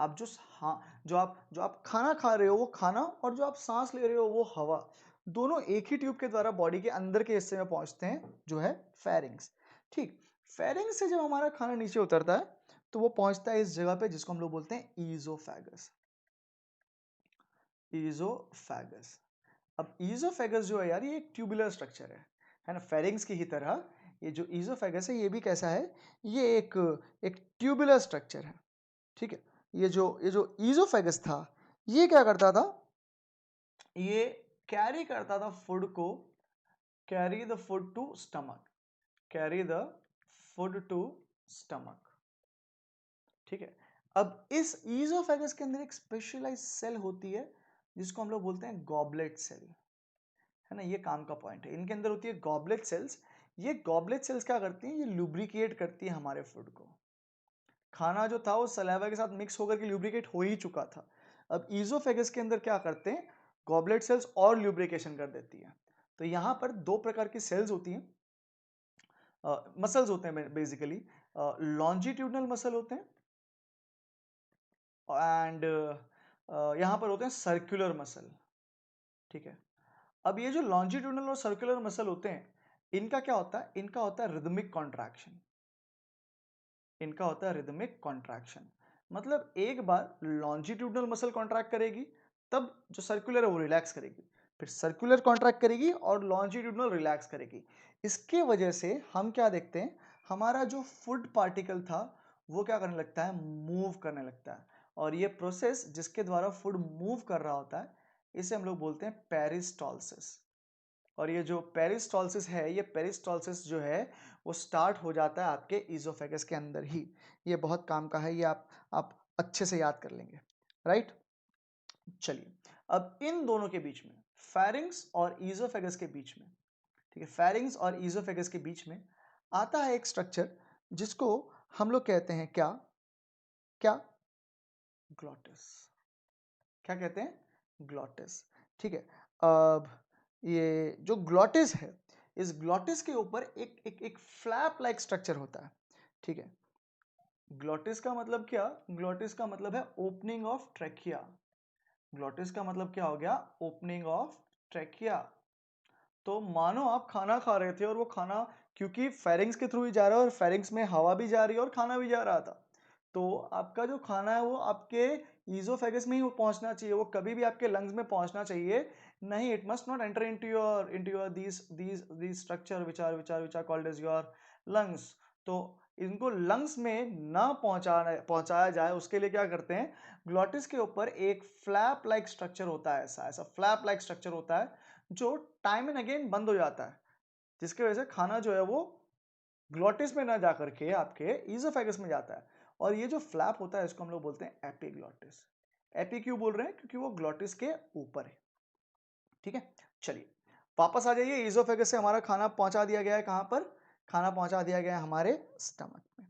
आप जो आप खाना खा रहे हो वो खाना, और जो आप सांस ले रहे हो वो हवा, दोनों एक ही ट्यूब के द्वारा बॉडी के अंदर के हिस्से में पहुंचते हैं, जो है फेरिंग्स। ठीक, फेरिंग्स से जब हमारा खाना नीचे उतरता है तो वो पहुंचता है इस जगह पे जिसको हम लोग बोलते हैं ईजोफेगस, ईजोफेगस। अब ईजोफेगस जो है यार, ये एक ट्यूबुलर स्ट्रक्चर है ना, फेरिंग्स की ही तरह ये जो ईजोफेगस है ये भी कैसा है, ये एक एक ट्यूबुलर स्ट्रक्चर है। ठीक है, ये जो ईजोफेगस था, ये क्या करता था, ये कैरी करता था फूड को, carry the food to stomach, carry the food to stomach. ठीक है, अब इस ईजोफेगस के अंदर एक स्पेशलाइज सेल होती है जिसको हम लोग बोलते हैं गॉबलेट सेल, है ना। ये काम का पॉइंट है, इनके अंदर होती है गॉबलेट सेल्स। ये गॉबलेट सेल्स क्या करती हैं, ये लुब्रिकेट करती है हमारे फूड को। खाना जो था वो सलाइवा के साथ मिक्स होकर के ल्यूब्रिकेट हो ही चुका था। अब ईजोफेगस के अंदर क्या करते हैं, गॉबलेट सेल्स और ल्यूब्रिकेशन कर देती है। तो यहाँ पर दो प्रकार की सेल्स होती हैं, मसल्स होते हैं बेसिकली, लॉन्जिट्यूडनल मसल होते हैं एंड यहाँ पर होते हैं सर्कुलर मसल। ठीक है, अब ये जो लॉन्जिट्यूडनल और सर्कुलर मसल होते हैं, इनका क्या होता है, इनका होता है रिदमिक कॉन्ट्रैक्शन, इनका होता है रिदमिक कॉन्ट्रैक्शन। मतलब एक बार लॉन्जिट्यूडनल मसल कॉन्ट्रैक्ट करेगी, तब जो सर्कुलर है वो रिलैक्स करेगी, फिर सर्कुलर कॉन्ट्रैक्ट करेगी और लॉन्जिट्यूडनल रिलैक्स करेगी। इसके वजह से हम क्या देखते हैं, हमारा जो फूड पार्टिकल था वो क्या करने लगता है, मूव करने लगता है। और ये प्रोसेस जिसके द्वारा फूड मूव कर रहा होता है, इसे हम लोग बोलते हैं पेरिस्टॉल्सिस। और ये जो पेरिस्टॉल्सिस है, ये पेरिस्टॉल्सिस जो है वो स्टार्ट हो जाता है आपके ईजोफेगस के अंदर ही। ये बहुत काम का है, ये आप अच्छे से याद कर लेंगे, राइट। चलिए, अब इन दोनों के बीच में, फेरिंग्स और ईजोफेगस के बीच में, ठीक है, फेरिंग्स और ईजोफेगस के बीच में आता है एक स्ट्रक्चर जिसको हम लोग कहते हैं क्या, क्या, ग्लॉटिस। क्या कहते हैं, ग्लॉटिस। ठीक है, अब ये जो ग्लॉटिस है, इस ग्लॉटिस के ऊपर एक फ्लैप लाइक स्ट्रक्चर होता है, ठीक है। ग्लॉटिस का मतलब क्या? ग्लॉटिस का मतलब है ओपनिंग ऑफ ट्रैकिया। ग्लॉटिस का मतलब क्या हो गया? Opening of trachea. तो मानो आप खाना खा रहे थे और वो खाना क्योंकि फेरिंग्स के थ्रू ही जा रहा है और फेरिंग्स में हवा भी जा रही है और खाना भी जा रहा था, तो आपका जो खाना है वो आपके ईजोफेगस में ही पहुंचना चाहिए, वो कभी भी आपके लंग्स में पहुंचना चाहिए नहीं। It must not enter into your these structure which are called as your lungs. तो इनको लंग्स में ना पहुंचाया जाए उसके लिए क्या करते हैं, ग्लॉटिस के ऊपर एक फ्लैप लाइक स्ट्रक्चर होता है, ऐसा ऐसा फ्लैप लाइक स्ट्रक्चर होता है जो टाइम एंड अगेन बंद हो जाता है, जिसकी वजह से खाना जो है वो ग्लॉटिस में ना जाकर के आपके ईजोफेगस में जाता है। और ये जो फ्लैप होता है इसको हम लोग बोलते हैं एपिग्लॉटिस। एपी क्यों बोल रहे हैं? क्योंकि वो ग्लॉटिस के ऊपर है, ठीक है। चलिए वापस आ जाइए, ईजोफेगस से हमारा खाना पहुंचा दिया गया है कहां पर? खाना पहुंचा दिया गया है हमारे स्टमक में,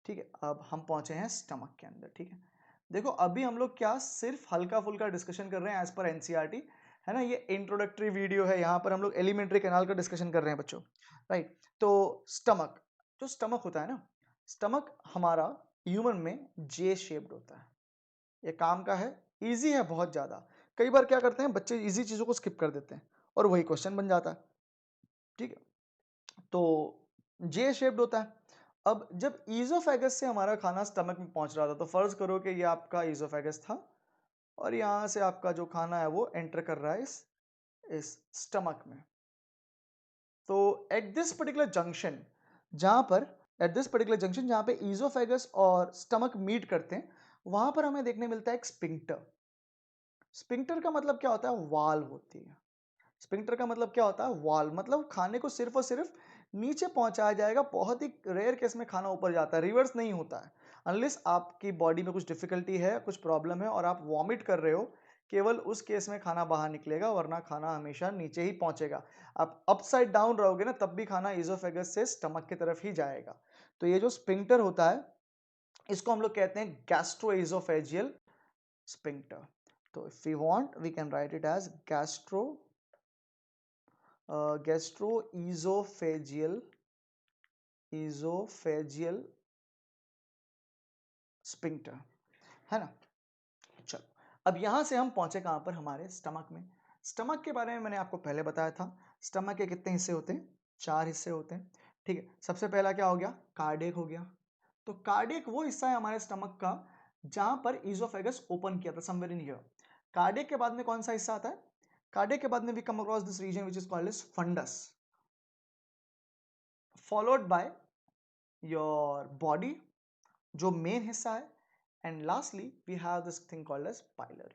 ठीक है। अब हम पहुंचे हैं स्टमक के अंदर, ठीक है। देखो अभी हम लोग क्या सिर्फ हल्का फुल्का डिस्कशन कर रहे हैं एज पर एनसीईआरटी, है ना। ये इंट्रोडक्टरी वीडियो है, यहाँ पर हम लोग एलिमेंट्री कैनाल का डिस्कशन कर रहे हैं बच्चों, राइट। तो स्टमक, जो स्टमक होता है ना, स्टमक हमारा ह्यूमन में जे शेप्ड होता है। ये काम का है, इजी है बहुत ज्यादा। कई बार क्या करते हैं बच्चे, इजी चीजों को स्किप कर देते हैं और वही क्वेश्चन बन जाता है, ठीक है। तो जे शेप्ड होता है। अब जब ईजोफेगस से हमारा खाना स्टमक में पहुंच रहा था, तो फर्ज करो कि ये आपका ईजोफेगस था और यहां से आपका जो खाना है वो एंटर कर रहा है इस स्टमक में। तो एट दिस पर्टिकुलर जंक्शन, जहां पर एट दिस पर्टिकुलर जंक्शन जहां पे ईजोफेगस और स्टमक मीट करते हैं, वहां पर हमें देखने मिलता है एक स्पिंक्टर। स्पिंक्टर का मतलब क्या होता है? वाल होती है। स्पिंक्टर का मतलब क्या होता है? वाल। मतलब खाने को सिर्फ और सिर्फ नीचे पहुंचाया जाएगा, बहुत ही रेयर केस में खाना ऊपर जाता है, रिवर्स नहीं होता है। अनलेस आपकी बॉडी में कुछ डिफिकल्टी है, कुछ प्रॉब्लम है और आप वॉमिट कर रहे हो, केवल उस केस में खाना बाहर निकलेगा, वरना खाना हमेशा नीचे ही पहुंचेगा। आप अपसाइड डाउन रहोगे ना, तब भी खाना इजोफेगस से स्टमक की तरफ ही जाएगा। तो ये जो स्पिंक्टर होता है इसको हम लोग कहते हैं गैस्ट्रोइजोफेजियल स्पिंक्टर। तो if we want we can write it as gastroesophageal sphincter, है ना। चलो अब यहां से हम पहुंचे कहां पर? हमारे स्टमक में। स्टमक के बारे में मैंने आपको पहले बताया था। स्टमक के कितने हिस्से होते हैं? 4 हिस्से होते हैं, ठीक है। सबसे पहला क्या हो गया? कार्डियक हो गया। तो कार्डियक वो हिस्सा है हमारे स्टमक का जहां पर ईजोफेगस ओपन किया था, समवेयर इन हियर। कार्डियक के बाद में कौन सा हिस्सा आता है? कार्डियक के बाद में we come across this region which is called as fundus, followed by your body जो मेन हिस्सा है, and lastly we have this thing called as pylori.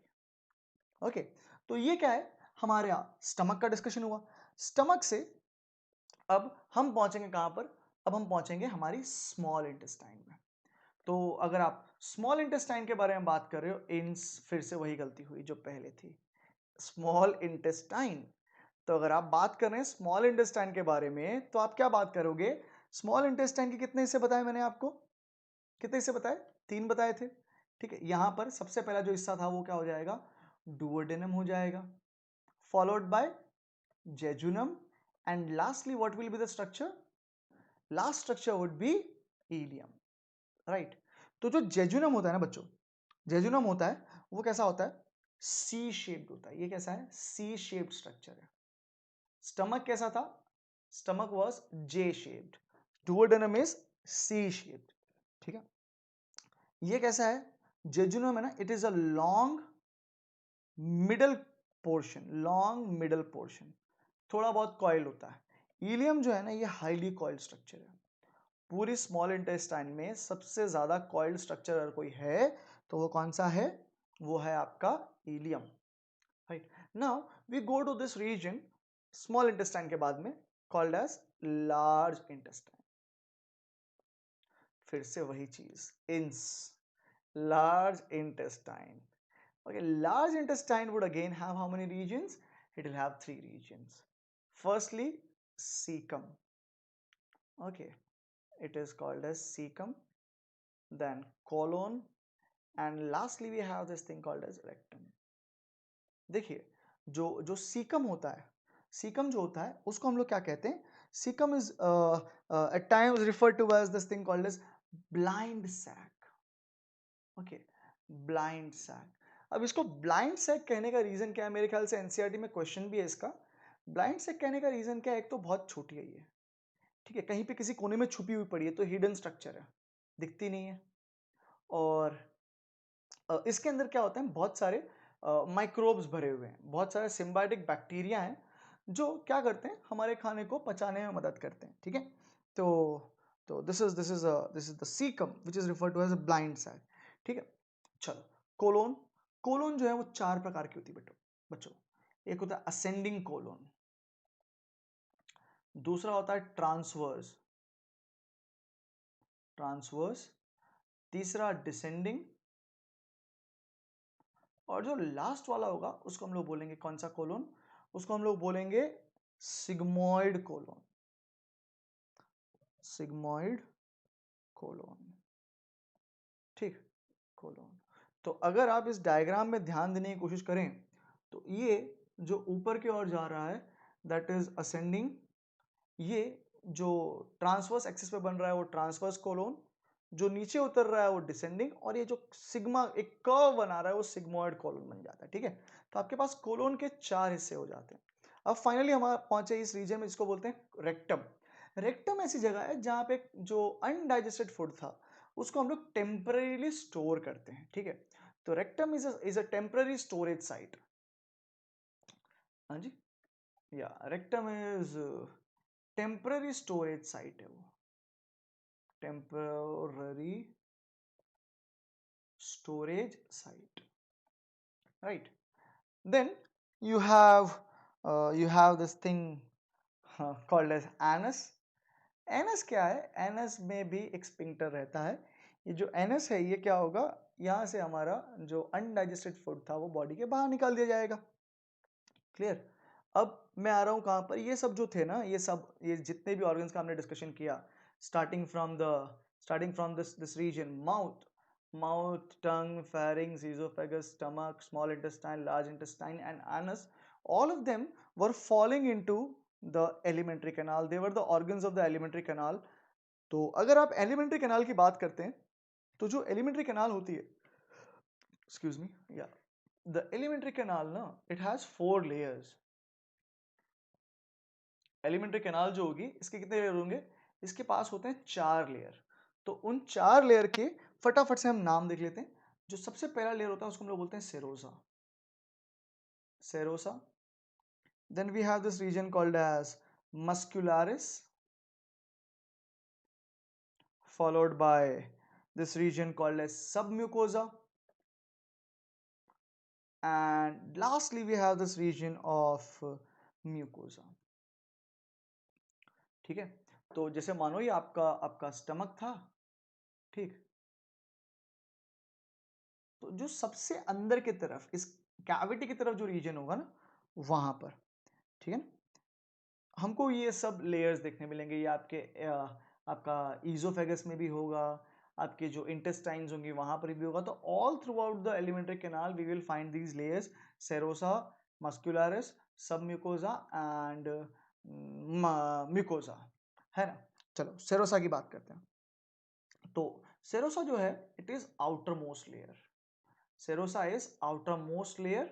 Okay, तो ये क्या है? हमारे यहां स्टमक का डिस्कशन हुआ। स्टमक से अब हम पहुंचेंगे कहां पर? अब हम पहुंचेंगे हमारी स्मॉल इंटेस्टाइन में। तो अगर आप स्मॉल इंटेस्टाइन के बारे में बात कर रहे हो, इन फिर से वही गलती हुई जो पहले थी, स्मॉल इंटेस्टाइन। तो अगर आप बात कर रहे हैं स्मॉल इंटेस्टाइन के बारे में, तो आप क्या बात करोगे? स्मॉल इंटेस्टाइन के कितने हिस्से बताए मैंने आपको? कितने हिस्से बताए? 3 बताए थे, ठीक है। यहां पर सबसे पहला जो हिस्सा था वो क्या हो जाएगा? डुओडेनम हो जाएगा, followed by jejunum, and lastly what will be the structure? Last structure would be ileum, right. तो जो जेजुनम होता है ना बच्चों, जेजुनम होता है वो कैसा होता है? सी शेप्ड होता है। ये कैसा है? सी शेप्ड स्ट्रक्चर है। स्टमक कैसा था? Stomach was J shaped, duodenum is C shaped, ठीक है। ये कैसा है? जेजुनम है ना, it is a long middle portion, long middle portion, थोड़ा बहुत कॉइल होता है। इलियम जो है ना, ये हाईली कॉइल्ड स्ट्रक्चर है। पूरी स्मॉल इंटेस्टाइन में सबसे ज्यादा कॉइल्ड स्ट्रक्चर अगर कोई है तो वो कौन सा है? वो है आपका ileum, right. Now we go to this region small intestine के बाद में कॉल्ड एज लार्ज इंटेस्टाइन। फिर से वही चीज, इंस, large intestine. Okay, large intestine would again have how many regions? It will have 3 regions. Firstly, cecum. Okay, it is called as cecum. Then colon, and lastly we have this thing called as rectum. देखिए जो जो caecum होता है, caecum जो होता है उसको हम लोग क्या कहते हैं, caecum is at times referred to as this thing called as blind sac. Okay, blind sac. अब इसको ब्लाइंड सैक कहने का रीजन क्या है, मेरे ख्याल से एनसीईआरटी में क्वेश्चन भी है इसका। ब्लाइंड सैक कहने का रीजन क्या है, एक तो बहुत छोटी है ये, ठीक है, कहीं पे किसी कोने में छुपी हुई पड़ी है, तो हिडन स्ट्रक्चर है, दिखती नहीं है। और इसके अंदर क्या होता है, बहुत सारे माइक्रोब्स भरे हुए हैं, बहुत सारे सिम्बायोटिक बैक्टीरिया हैं जो क्या करते हैं, हमारे खाने को पचाने में मदद करते हैं, ठीक है। तो this is the caecum which is referred to as a blind sac, ठीक है। चलो, कोलोन। कोलोन जो है वो चार प्रकार की होती है बेटो बच्चों। एक होता है असेंडिंग कोलोन, दूसरा होता है ट्रांसवर्स, ट्रांसवर्स, तीसरा डिसेंडिंग, और जो लास्ट वाला होगा उसको हम लोग बोलेंगे कौन सा कोलोन, उसको हम लोग बोलेंगे सिग्मोइड कोलोन, सिग्मोइड कोलोन, ठीक, कोलोन। तो अगर आप इस डायग्राम में ध्यान देने की कोशिश करें तो ये जो ऊपर की ओर जा रहा है दैट इज असेंडिंग, ये जो ट्रांसवर्स एक्सिस पे बन रहा है वो ट्रांसवर्स कोलोन, जो नीचे उतर रहा है वो डिसेंडिंग, और ये जो सिग्मा एक कर्व बना रहा है वो सिग्मोइड कोलोन बन जाता है, ठीक है। तो आपके पास कोलोन के चार हिस्से हो जाते हैं। अब फाइनली हम पहुंचे इस रीजन में जिसको बोलते हैं रेक्टम। रेक्टम ऐसी जगह है जहां पे जो अनडाइजेस्टेड फूड था उसको हम लोग टेम्परेरीली स्टोर करते हैं, ठीक है। तो rectum is a temporary storage site. हाँ जी, या rectum is temporary storage site है वो, temporary storage site, right? Then you have this thing called as anus. Anus क्या है, एनस में भी एक स्पिंक्टर रहता है। ये जो एनस है ये क्या होगा, यहाँ से हमारा जो अनडाइजेस्टेड फूड था वो बॉडी के बाहर निकाल दिया जाएगा, क्लियर। अब मैं आ रहा हूँ कहाँ पर, ये सब जो थे ना, ये सब ये जितने भी ऑर्गन्स का हमने डिस्कशन किया, starting from this region, mouth, tongue, pharynx, esophagus, stomach, small intestine, large intestine and anus, all of them were falling into the alimentary canal, they were the organs of the alimentary canal। तो अगर आप alimentary canal की बात करते हैं तो जो alimentary canal होती है, एक्सक्यूज मी, या द एलिमेंट्री कैनाल ना, it has 4 layers. Alimentary canal जो होगी इसके कितने लेयर होंगे, इसके पास होते हैं 4 लेयर। तो उन 4 लेयर के फटाफट से हम नाम देख लेते हैं। जो सबसे पहला लेयर होता है उसको हम लोग बोलते हैं serosa, serosa. Then we have this region called as muscularis, followed by this region called as submucosa, and lastly we have this region of mucosa, ठीक है। तो जैसे मानो ये आपका आपका स्टमक था, ठीक, तो जो सबसे अंदर की तरफ इस कैविटी की तरफ जो रीजन होगा ना वहां पर, ठीक है ना, हमको ये सब लेयर्स देखने मिलेंगे। ये आपका ईजोफेगस में भी होगा, आपके जो इंटेस्टाइन्स होंगे वहां पर भी होगा। तो all throughout the elementary canal we will find these layers, serosa, muscularis, submucosa and mucosa, है ना। चलो सेरोसा की बात करते हैं। तो सेरोसा जो है it is outer most layer, serosa is outer most layer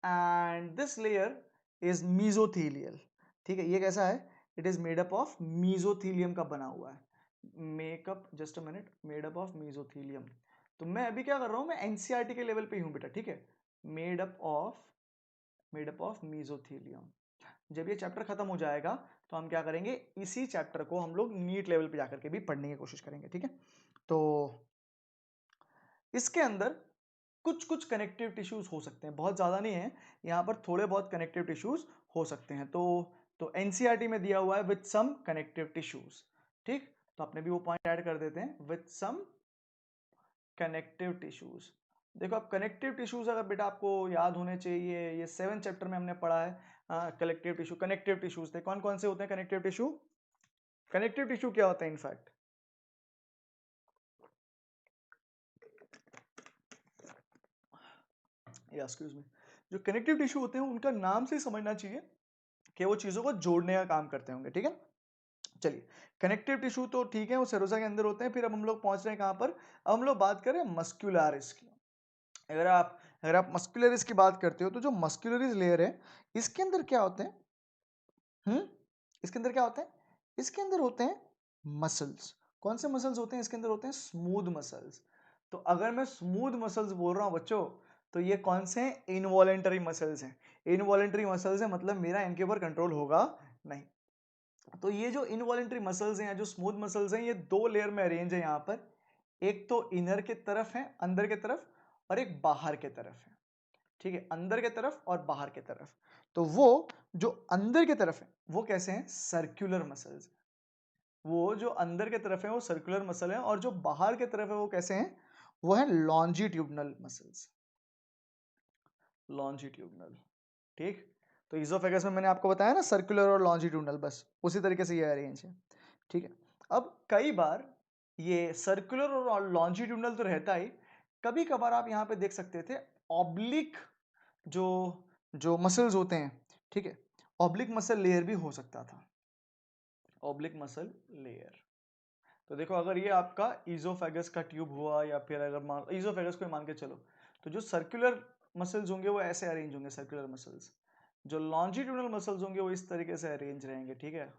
and this layer is mesothelial, ठीक है। ये कैसा है, it is made up of mesothelium का बना हुआ है, makeup just a minute, made up of mesothelium. तो मैं अभी क्या कर रहा हूं, मैं एनसीईआरटी के लेवल पे ही हूं बेटा, ठीक है। Made up of mesothelium. जब ये चैप्टर खत्म हो जाएगा तो हम क्या करेंगे, इसी चैप्टर को हम लोग नीट लेवल पे जाकर के भी पढ़ने की कोशिश करेंगे, ठीक है। तो इसके अंदर कुछ कुछ कनेक्टिव टिश्यूज हो सकते हैं, बहुत ज्यादा नहीं है, यहाँ पर थोड़े बहुत कनेक्टिव टिश्यूज हो सकते हैं। तो एनसीईआरटी में दिया हुआ है विथ सम कनेक्टिव टिश्यूज, ठीक। तो अपने भी वो पॉइंट ऐड कर देते हैं, विथ सम कनेक्टिव टिश्यूज। देखो अब कनेक्टिव टिश्यूज अगर बेटा आपको याद होने चाहिए, ये 7 चैप्टर में हमने पढ़ा है कलेक्टिव टिश्यू, कनेक्टिव टिश्यूज थे कौन कौन से होते हैं कनेक्टिव टिश्यू। कनेक्टिव टिश्यू क्या होता है इनफैक्ट, या एक्सक्यूज मी, जो कनेक्टिव टिश्यू होते हैं उनका नाम से ही समझना चाहिए कि वो चीजों को जोड़ने का काम करते होंगे, ठीक है। चलिए, कनेक्टिव टिश्यू तो ठीक है, वो सेरोसा के अंदर होते हैं। फिर अब हम लोग पहुंच रहे हैं कहां पर, अब हम लोग बात करें मस्कुलरिस की। अगर आप मस्कुलरिस की बात करते हो तो जो मस्कुलरिस लेयर है इसके अंदर क्या होते हैं, इसके अंदर क्या होते हैं, इसके अंदर होते हैं मसल्स। कौन से मसल्स होते हैं इसके अंदर, होते हैं स्मूथ मसल्स। तो अगर मैं स्मूथ मसल्स बोल रहा हूं बच्चों, तो ये कौन से हैं, इनवॉलेंटरी मसल्स हैं। इनवॉलेंटरी मसल्स है मतलब मेरा इनके ऊपर कंट्रोल होगा नहीं। तो ये जो इनवॉलेंटरी मसल्स हैं या जो स्मूथ मसल्स हैं, ये दो लेयर में अरेंज है यहाँ पर। एक तो इनर के तरफ है, अंदर के तरफ, और एक बाहर के तरफ है, ठीक है, अंदर के तरफ और बाहर के तरफ। तो वो जो अंदर के तरफ है वो कैसे हैं, सर्कुलर मसल्स। वो जो अंदर के तरफ है वो सर्कुलर मसल है, और जो बाहर के तरफ है वो कैसे हैं, वो है लॉन्जिट्यूडनल मसल्स, लॉन्जिट्यूडनल, ठीक। तो इजोफेगस में मैंने आपको बताया ना सर्कुलर और लॉन्जिट्यूडनल, बस उसी तरीके से ये अरेंज है, ठीक है। अब कई बार ये सर्कुलर और लॉन्जिट्यूडनल तो रहता ही, कभी कभार आप यहाँ पे देख सकते थे ऑब्लिक जो जो मसल्स होते हैं, ठीक है, ऑब्लिक मसल लेयर भी हो सकता था, ऑब्लिक मसल लेयर। तो देखो, अगर ये आपका इजोफेगस का ट्यूब हुआ, या फिर अगर मान इजोफेगस को मान के चलो, तो जो सर्कुलर मसल्स होंगे वो ऐसे अरेंज होंगे, सर्कुलर मसल्स। जो लॉन्जिट्यूडनल मसल्स होंगे वो इस तरीके से अरेंज रहेंगे, ठीक है,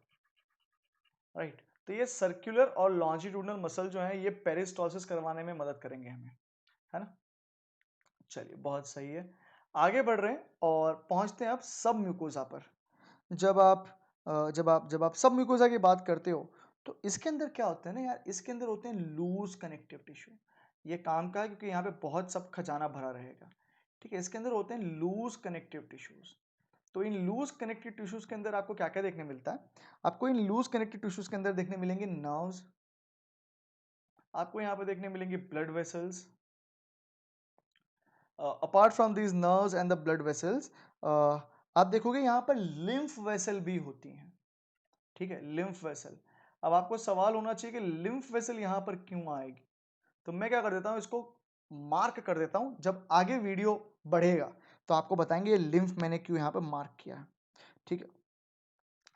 राइट। तो ये सर्कुलर और लॉन्जिट्यूडनल मसल जो है ये पेरिस्टॉलसिस करवाने में मदद करेंगे हमें, है ना। चलिए, बहुत सही है। आगे बढ़ रहे हैं और पहुंचते हैं अब सब म्यूकोजा पर। जब आप सब म्यूकोजा की बात करते हो तो इसके अंदर क्या होता है ना यार, इसके अंदर होते हैं लूज कनेक्टिव टिश्यू। ये काम का है क्योंकि यहाँ पे बहुत सब खजाना भरा रहेगा, ठीक है। इसके अंदर होते हैं लूज कनेक्टिव टिश्यूज। तो इन लूज कनेक्टिव टिश्यूज के अंदर आपको क्या क्या देखने मिलता है, आपको इन लूज कनेक्टिव टिश्यूज के अंदर देखने मिलेंगे नर्व्स, आपको यहाँ पे देखने मिलेंगे blood vessels. Apart from these nerves and the blood vessels, आप देखोगे यहाँ पर लिम्फ वेसल भी होती हैं, ठीक है, लिम्फ वेसल। अब आपको सवाल होना चाहिए कि लिम्फ वेसल यहाँ पर क्यों आएगी। तो मैं क्या कर देता हूँ, इसको मार्क कर देता हूँ, जब आगे वीडियो बढ़ेगा तो आपको बताएंगे ये लिम्फ मैंने क्यों यहाँ पर मार्क किया है, ठीक है।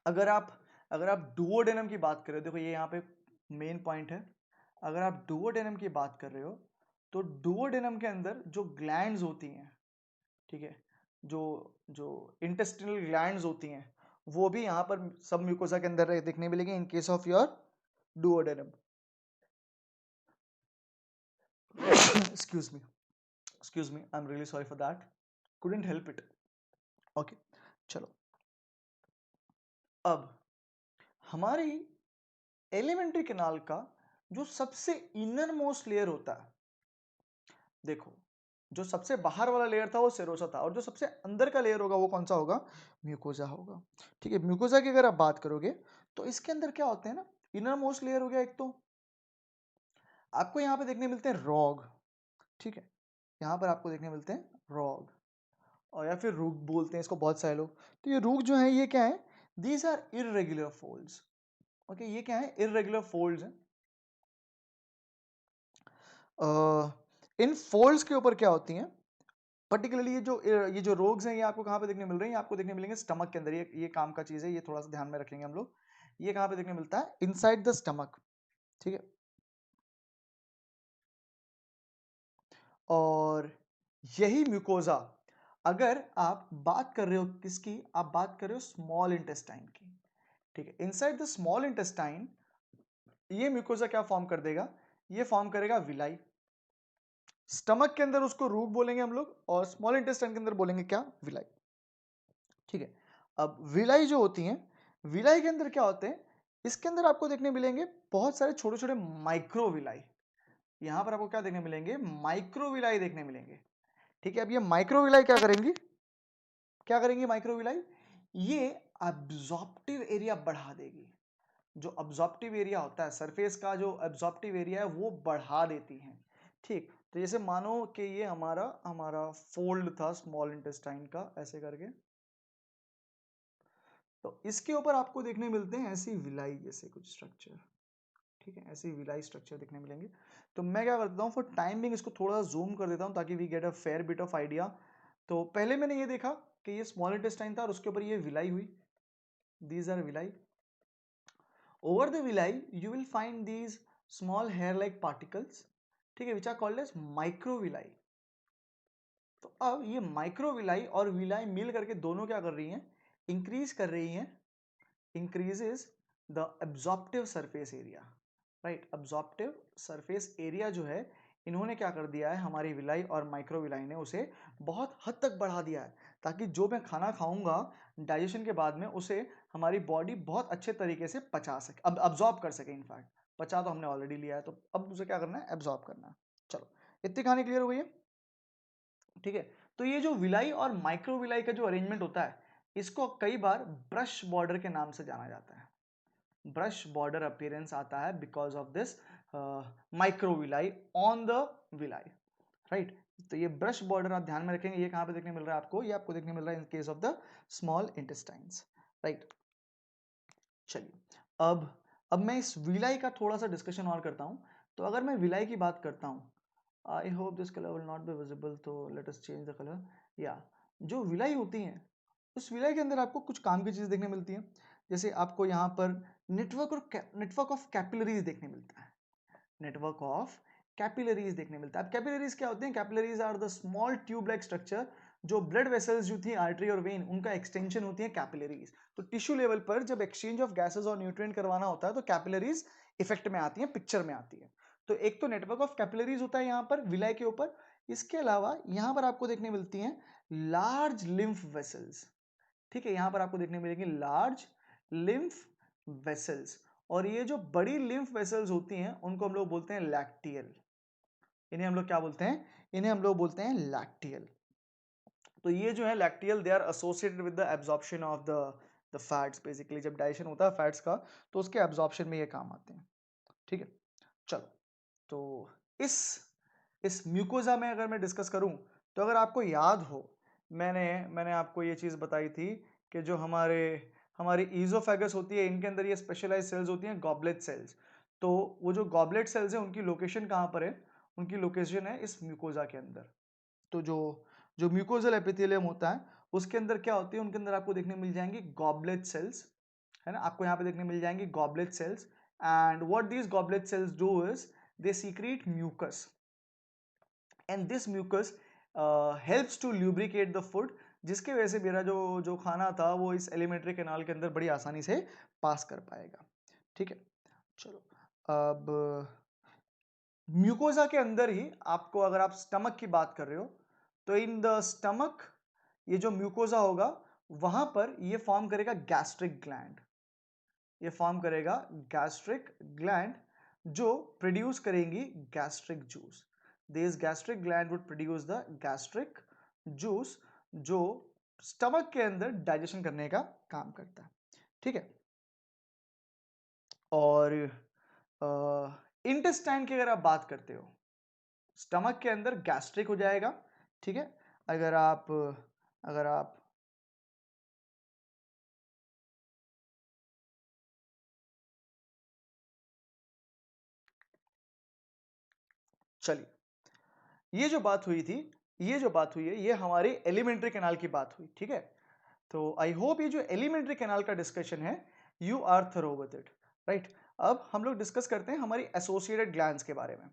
अगर आप डुओडेनम की बात करें, देखो ये यहाँ पे मेन पॉइंट है। अगर आप डुओडेनम की बात कर रहे हो तो डुओडेनम के अंदर जो ग्लैंड्स होती हैं, ठीक है, जो जो इंटेस्टिनल ग्लैंड्स होती हैं वो भी यहाँ पर सब म्यूकोसा के अंदर देखने मिलेंगे in case of your duodenum. excuse me excuse me, I'm really sorry for that, couldn't help it। Okay, चलो। अब हमारी एलिमेंट्री कैनाल का जो सबसे इनर मोस्ट लेयर होता है, देखो, जो सबसे बाहर वाला लेयर था वो सेरोसा था, और जो सबसे अंदर का लेयर होगा वो कौन सा होगा, म्यूकोजा होगा, ठीक है। म्यूकोजा की अगर आप बात करोगे तो इसके अंदर क्या होते हैं ना, इनर मोस्ट लेयर हो गया एक, तो आपको यहाँ पे देखने मिलते हैं रॉग, ठीक है, यहाँ पर आपको देखने मिलते हैं रॉग, और या फिर रूग बोलते हैं इसको बहुत सारे लोग। तो ये रूग जो है ये क्या है, these are irregular folds, okay, ये क्या है, इरेगुलर फोल्ड्स हैं। इन फोल्ड्स के ऊपर क्या होती हैं, पर्टिकुलरली ये जो रोग्स हैं ये आपको कहाँ पे देखने मिल रहे हैं, आपको देखने मिलेंगे स्टमक के अंदर। ये काम का चीज है, ये थोड़ा सा ध्यान में रखेंगे हम लोग। ये कहाँ पे देखने मिलता है, इनसाइड द स्टमक, ठीक है। और यही म्यूकोजा, अगर आप बात कर रहे हो किसकी, आप बात कर रहे हो स्मॉल इंटेस्टाइन की, ठीक है। इनसाइड द स्मॉल इंटेस्टाइन ये म्यूकोजा क्या फॉर्म कर देगा, ये फॉर्म करेगा विलाई। स्टमक के अंदर उसको रूग बोलेंगे हम लोग, और स्मॉल इंटेस्टाइन के अंदर बोलेंगे क्या, विलाई, ठीक है। अब विलाई जो होती हैं, विलाई के अंदर क्या होते हैं, इसके अंदर आपको देखने मिलेंगे बहुत सारे छोटे छोटे माइक्रोविलाई। यहां पर आपको क्या देखने मिलेंगे, माइक्रोविलाई देखने मिलेंगे, ठीक है। अब ये माइक्रोविलाई क्या करेंगी माइक्रोविलाई, ये एब्जॉर्प्टिव एरिया बढ़ा देगी। जो एब्जॉर्प्टिव एरिया होता है सरफेस का, जो एब्जॉर्प्टिव एरिया है वो बढ़ा देती हैं, ठीक। तो जैसे मानो कि ये हमारा हमारा फोल्ड था स्मॉल इंटेस्टाइन का, ऐसे करके, तो इसके ऊपर आपको देखने मिलते हैं ऐसी विलाई जैसे कुछ स्ट्रक्चर, ठीक है, ऐसी विलाई स्ट्रक्चर देखने मिलेंगे। तो मैं क्या करता हूँ, फॉर टाइम बिंग इसको थोड़ा जूम कर देता हूँ ताकि we get a fair bit of idea. तो पहले मैंने ये देखा कि ये स्मॉल इंटेस्टाइन था और उसके ऊपर ये विलाई हुई, these are villi. Over the villi, you will find these small hair-like particles, ठीक है, which are called as microvilli. तो अब ये माइक्रोविलाई और विलाई मिल करके दोनों क्या कर रही हैं, इंक्रीज कर रही हैं, increases the absorptive surface area, right. Absorptive surface area जो है, इन्होंने क्या कर दिया है, हमारी विलाई और माइक्रोविलाई ने उसे बहुत हद तक बढ़ा दिया है, ताकि जो मैं खाना खाऊंगा डाइजेशन के बाद में उसे हमारी बॉडी बहुत अच्छे तरीके से पचा सके, अब अब्जॉर्ब कर सके. इनफैक्ट पचा तो हमने ऑलरेडी लिया है, तो अब उसे क्या करना है, एब्जॉर्ब करना है. चलो, इतनी कहानी क्लियर हो गई है, ठीक है. तो ये जो विलाई और माइक्रो विलाई का जो अरेंजमेंट होता है, इसको कई बार ब्रश बॉर्डर के नाम से जाना जाता है. ब्रश बॉर्डर अपीयरेंस आता है because of this micro villi on the villi, right. तो ये ब्रश बॉर्डर आप ध्यान में रखेंगे, ये कहां पे देखने मिल रहा है आपको, ये आपको देखने मिल रहा है in case of the small intestines, right. चलिए, अब मैं इस विलाई का थोड़ा सा डिस्कशन और करता हूं. तो अगर मैं विलाई की बात करता हूं, I hope this color will not be visible, तो let us change the color. या जो विलाई होती हैं, उस विलाई के अंदर आपको कुछ काम की चीज देखने मिलती है. जैसे आपको यहाँ पर नेटवर्क ऑफ कैपिलरीज देखने मिलता है. नेटवर्क ऑफ कैपिलरीज देखने मिलता है. अब कैपिलरीज क्या होते हैं, capillaries are the small tube like structure, जो ब्लड वेसल्स जो थी, आर्टरी और वेन, उनका एक्सटेंशन होती है कैपिलरीज. तो टिश्यू लेवल पर जब एक्सचेंज ऑफ गैसेस और न्यूट्रिएंट करवाना होता है, तो कैपिलरीज इफेक्ट में आती है, पिक्चर में आती है. तो एक तो नेटवर्क ऑफ कैपिलरीज होता है यहाँ पर विलाई के ऊपर. इसके अलावा यहाँ पर आपको देखने मिलती हैं लार्ज लिम्फ वेसल्स, ठीक है. यहाँ पर आपको देखने मिलेंगे लार्ज लिम्फ वेसल्स, और ये जो बड़ी लिम्फ वेसल्स होती हैं उनको हम लोग बोलते हैं लैक्टियल. इन्हें हम लोग क्या बोलते हैं, इन्हें हम लोग बोलते हैं लैक्टियल. तो ये जो है lacteal, they are associated with the absorption of the fats. Basically जब डाइजेशन होता है फैट्स का, तो उसके एब्जॉर्प्शन में ये काम आते हैं, ठीक है. चलो, तो इस म्यूकोजा में अगर मैं डिस्कस करूं, तो अगर आपको याद हो, मैंने आपको ये चीज बताई थी कि जो हमारी ईजोफेगस होती है, इनके अंदर ये स्पेशलाइज सेल्स होती हैं, गॉबलेट सेल्स. तो वो जो गॉबलेट सेल्स हैं, उनकी लोकेशन कहाँ पर है, उनकी लोकेशन है इस म्यूकोजा के अंदर. तो जो जो म्यूकोजल एपिथेलियम होता है, उसके अंदर क्या होती है, उनके अंदर आपको देखने मिल जाएंगी गॉबलेट सेल्स, है ना. आपको यहाँ पे देखने मिल जाएंगी goblet cells. And what these goblet cells do is they secrete mucus, and this mucus helps to lubricate the food, जिसके वजह से मेरा जो खाना था वो इस एलिमेंट्री कैनाल के अंदर बड़ी आसानी से पास कर पाएगा, ठीक है. चलो, अब म्यूकोजा के अंदर ही आपको, अगर आप स्टमक की बात कर रहे हो, तो इन द स्टमक ये जो म्यूकोजा होगा, वहां पर ये फॉर्म करेगा गैस्ट्रिक ग्लैंड. ये फॉर्म करेगा गैस्ट्रिक ग्लैंड, जो प्रोड्यूस करेंगी gastric juice. This gastric gland would produce the gastric juice, जो स्टमक के अंदर डाइजेशन करने का काम करता है, ठीक है. और इंटेस्टाइन की अगर आप बात करते हो, स्टमक के अंदर गैस्ट्रिक हो जाएगा, ठीक है. अगर आप चलिए, ये जो बात हुई थी, ये जो बात हुई है, ये हमारे एलिमेंट्री कैनाल की बात हुई, ठीक है. तो आई होप ये जो एलिमेंट्री कैनाल का डिस्कशन है, you are thorough with it, right. अब हम लोग डिस्कस करते हैं हमारी एसोसिएटेड ग्लैंड्स के बारे में,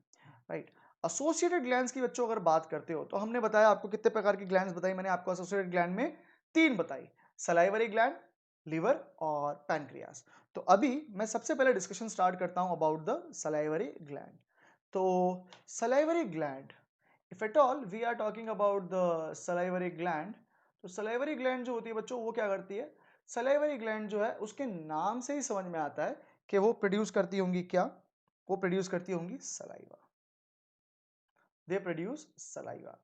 राइट. एसोसिएटेड ग्लैंड्स की बच्चों अगर बात करते हो, तो हमने बताया आपको कितने प्रकार की ग्लैंड्स बताई, मैंने आपको एसोसिएटेड ग्लैंड में 3 बताई, सलाइवरी ग्लैंड, लिवर और पैनक्रियास. तो अभी मैं सबसे पहले डिस्कशन स्टार्ट करता हूं अबाउट द सलाइवरी ग्लैंड. तो salivary gland, if at all we are talking about the salivary gland, तो सलाइवरी ग्लैंड जो होती है बच्चों, वो क्या करती है, सलाइवरी ग्लैंड जो है, उसके नाम से ही समझ में आता है कि वो प्रोड्यूस करती होंगी क्या, वो प्रोड्यूस करती होंगी saliva. They produce saliva.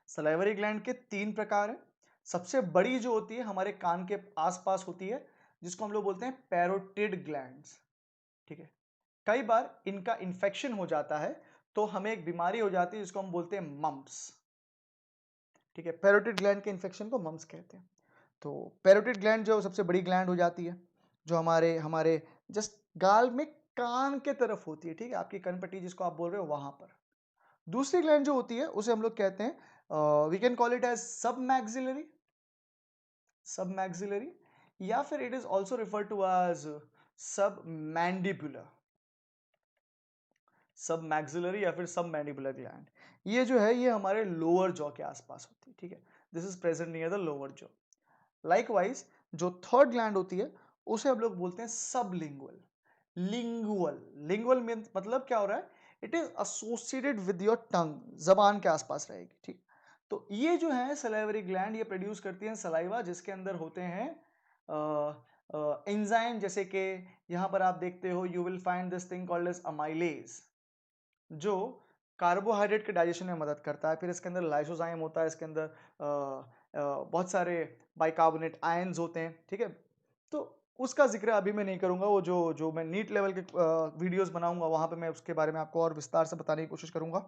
Salivary gland के 3 प्रकार हैं. सबसे बड़ी जो होती है हमारे कान के आसपास होती है, जिसको हम लोग बोलते हैं पैरोटिड ग्लैंड्स, ठीक है. कई बार इनका इंफेक्शन हो जाता है, तो हमें एक बीमारी हो जाती है जिसको हम बोलते हैं मम्प्स, ठीक है. पैरोटिड ग्लैंड के इंफेक्शन को मम्प्स कहते हैं. तो पैरोटिड ग्लैंड जो सबसे बड़ी ग्लैंड हो जाती है, जो हमारे हमारे जस्ट गाल में कान के तरफ होती है, ठीक है, आपकी कनपट्टी जिसको आप बोल रहे हो वहां पर. दूसरी ग्लैंड जो होती है उसे हम लोग कहते हैं, we can call it as submaxillary. या फिर it is also refer to as submandibular, submaxillary या फिर सब मैंडिबुलर ग्लैंड। ये जो है ये हमारे लोअर जॉ के आसपास होती है, ठीक है। This is present near the lower jaw. Likewise जो थर्ड ग्लैंड होती है उसे हम लोग बोलते हैं सबलिंगुअल। लिंगुअल, लिंगुअल मीन्स मतलब क्या हो रहा है, it is associated with your tongue, जबान के आसपास रहेगी, ठीक। तो ये जो है सलाइवरी ग्लैंड, ये प्रोड्यूस करती है सलाइवा जिसके अंदर होते हैं एंजाइम, जैसे कि यहां पर आप देखते हो you will find this thing called as amylase, जो कार्बोहाइड्रेट के डाइजेशन में मदद करता है। फिर इसके अंदर लाइसोजाइम होता है, इसके अंदर बहुत सारे बाइकार्बोनेट आयंस होते हैं, ठीक है। तो उसका जिक्र अभी मैं नहीं करूंगा, वो जो जो मैं नीट लेवल के वीडियोस बनाऊंगा वहां पे मैं उसके बारे में आपको और विस्तार से बताने की कोशिश करूंगा।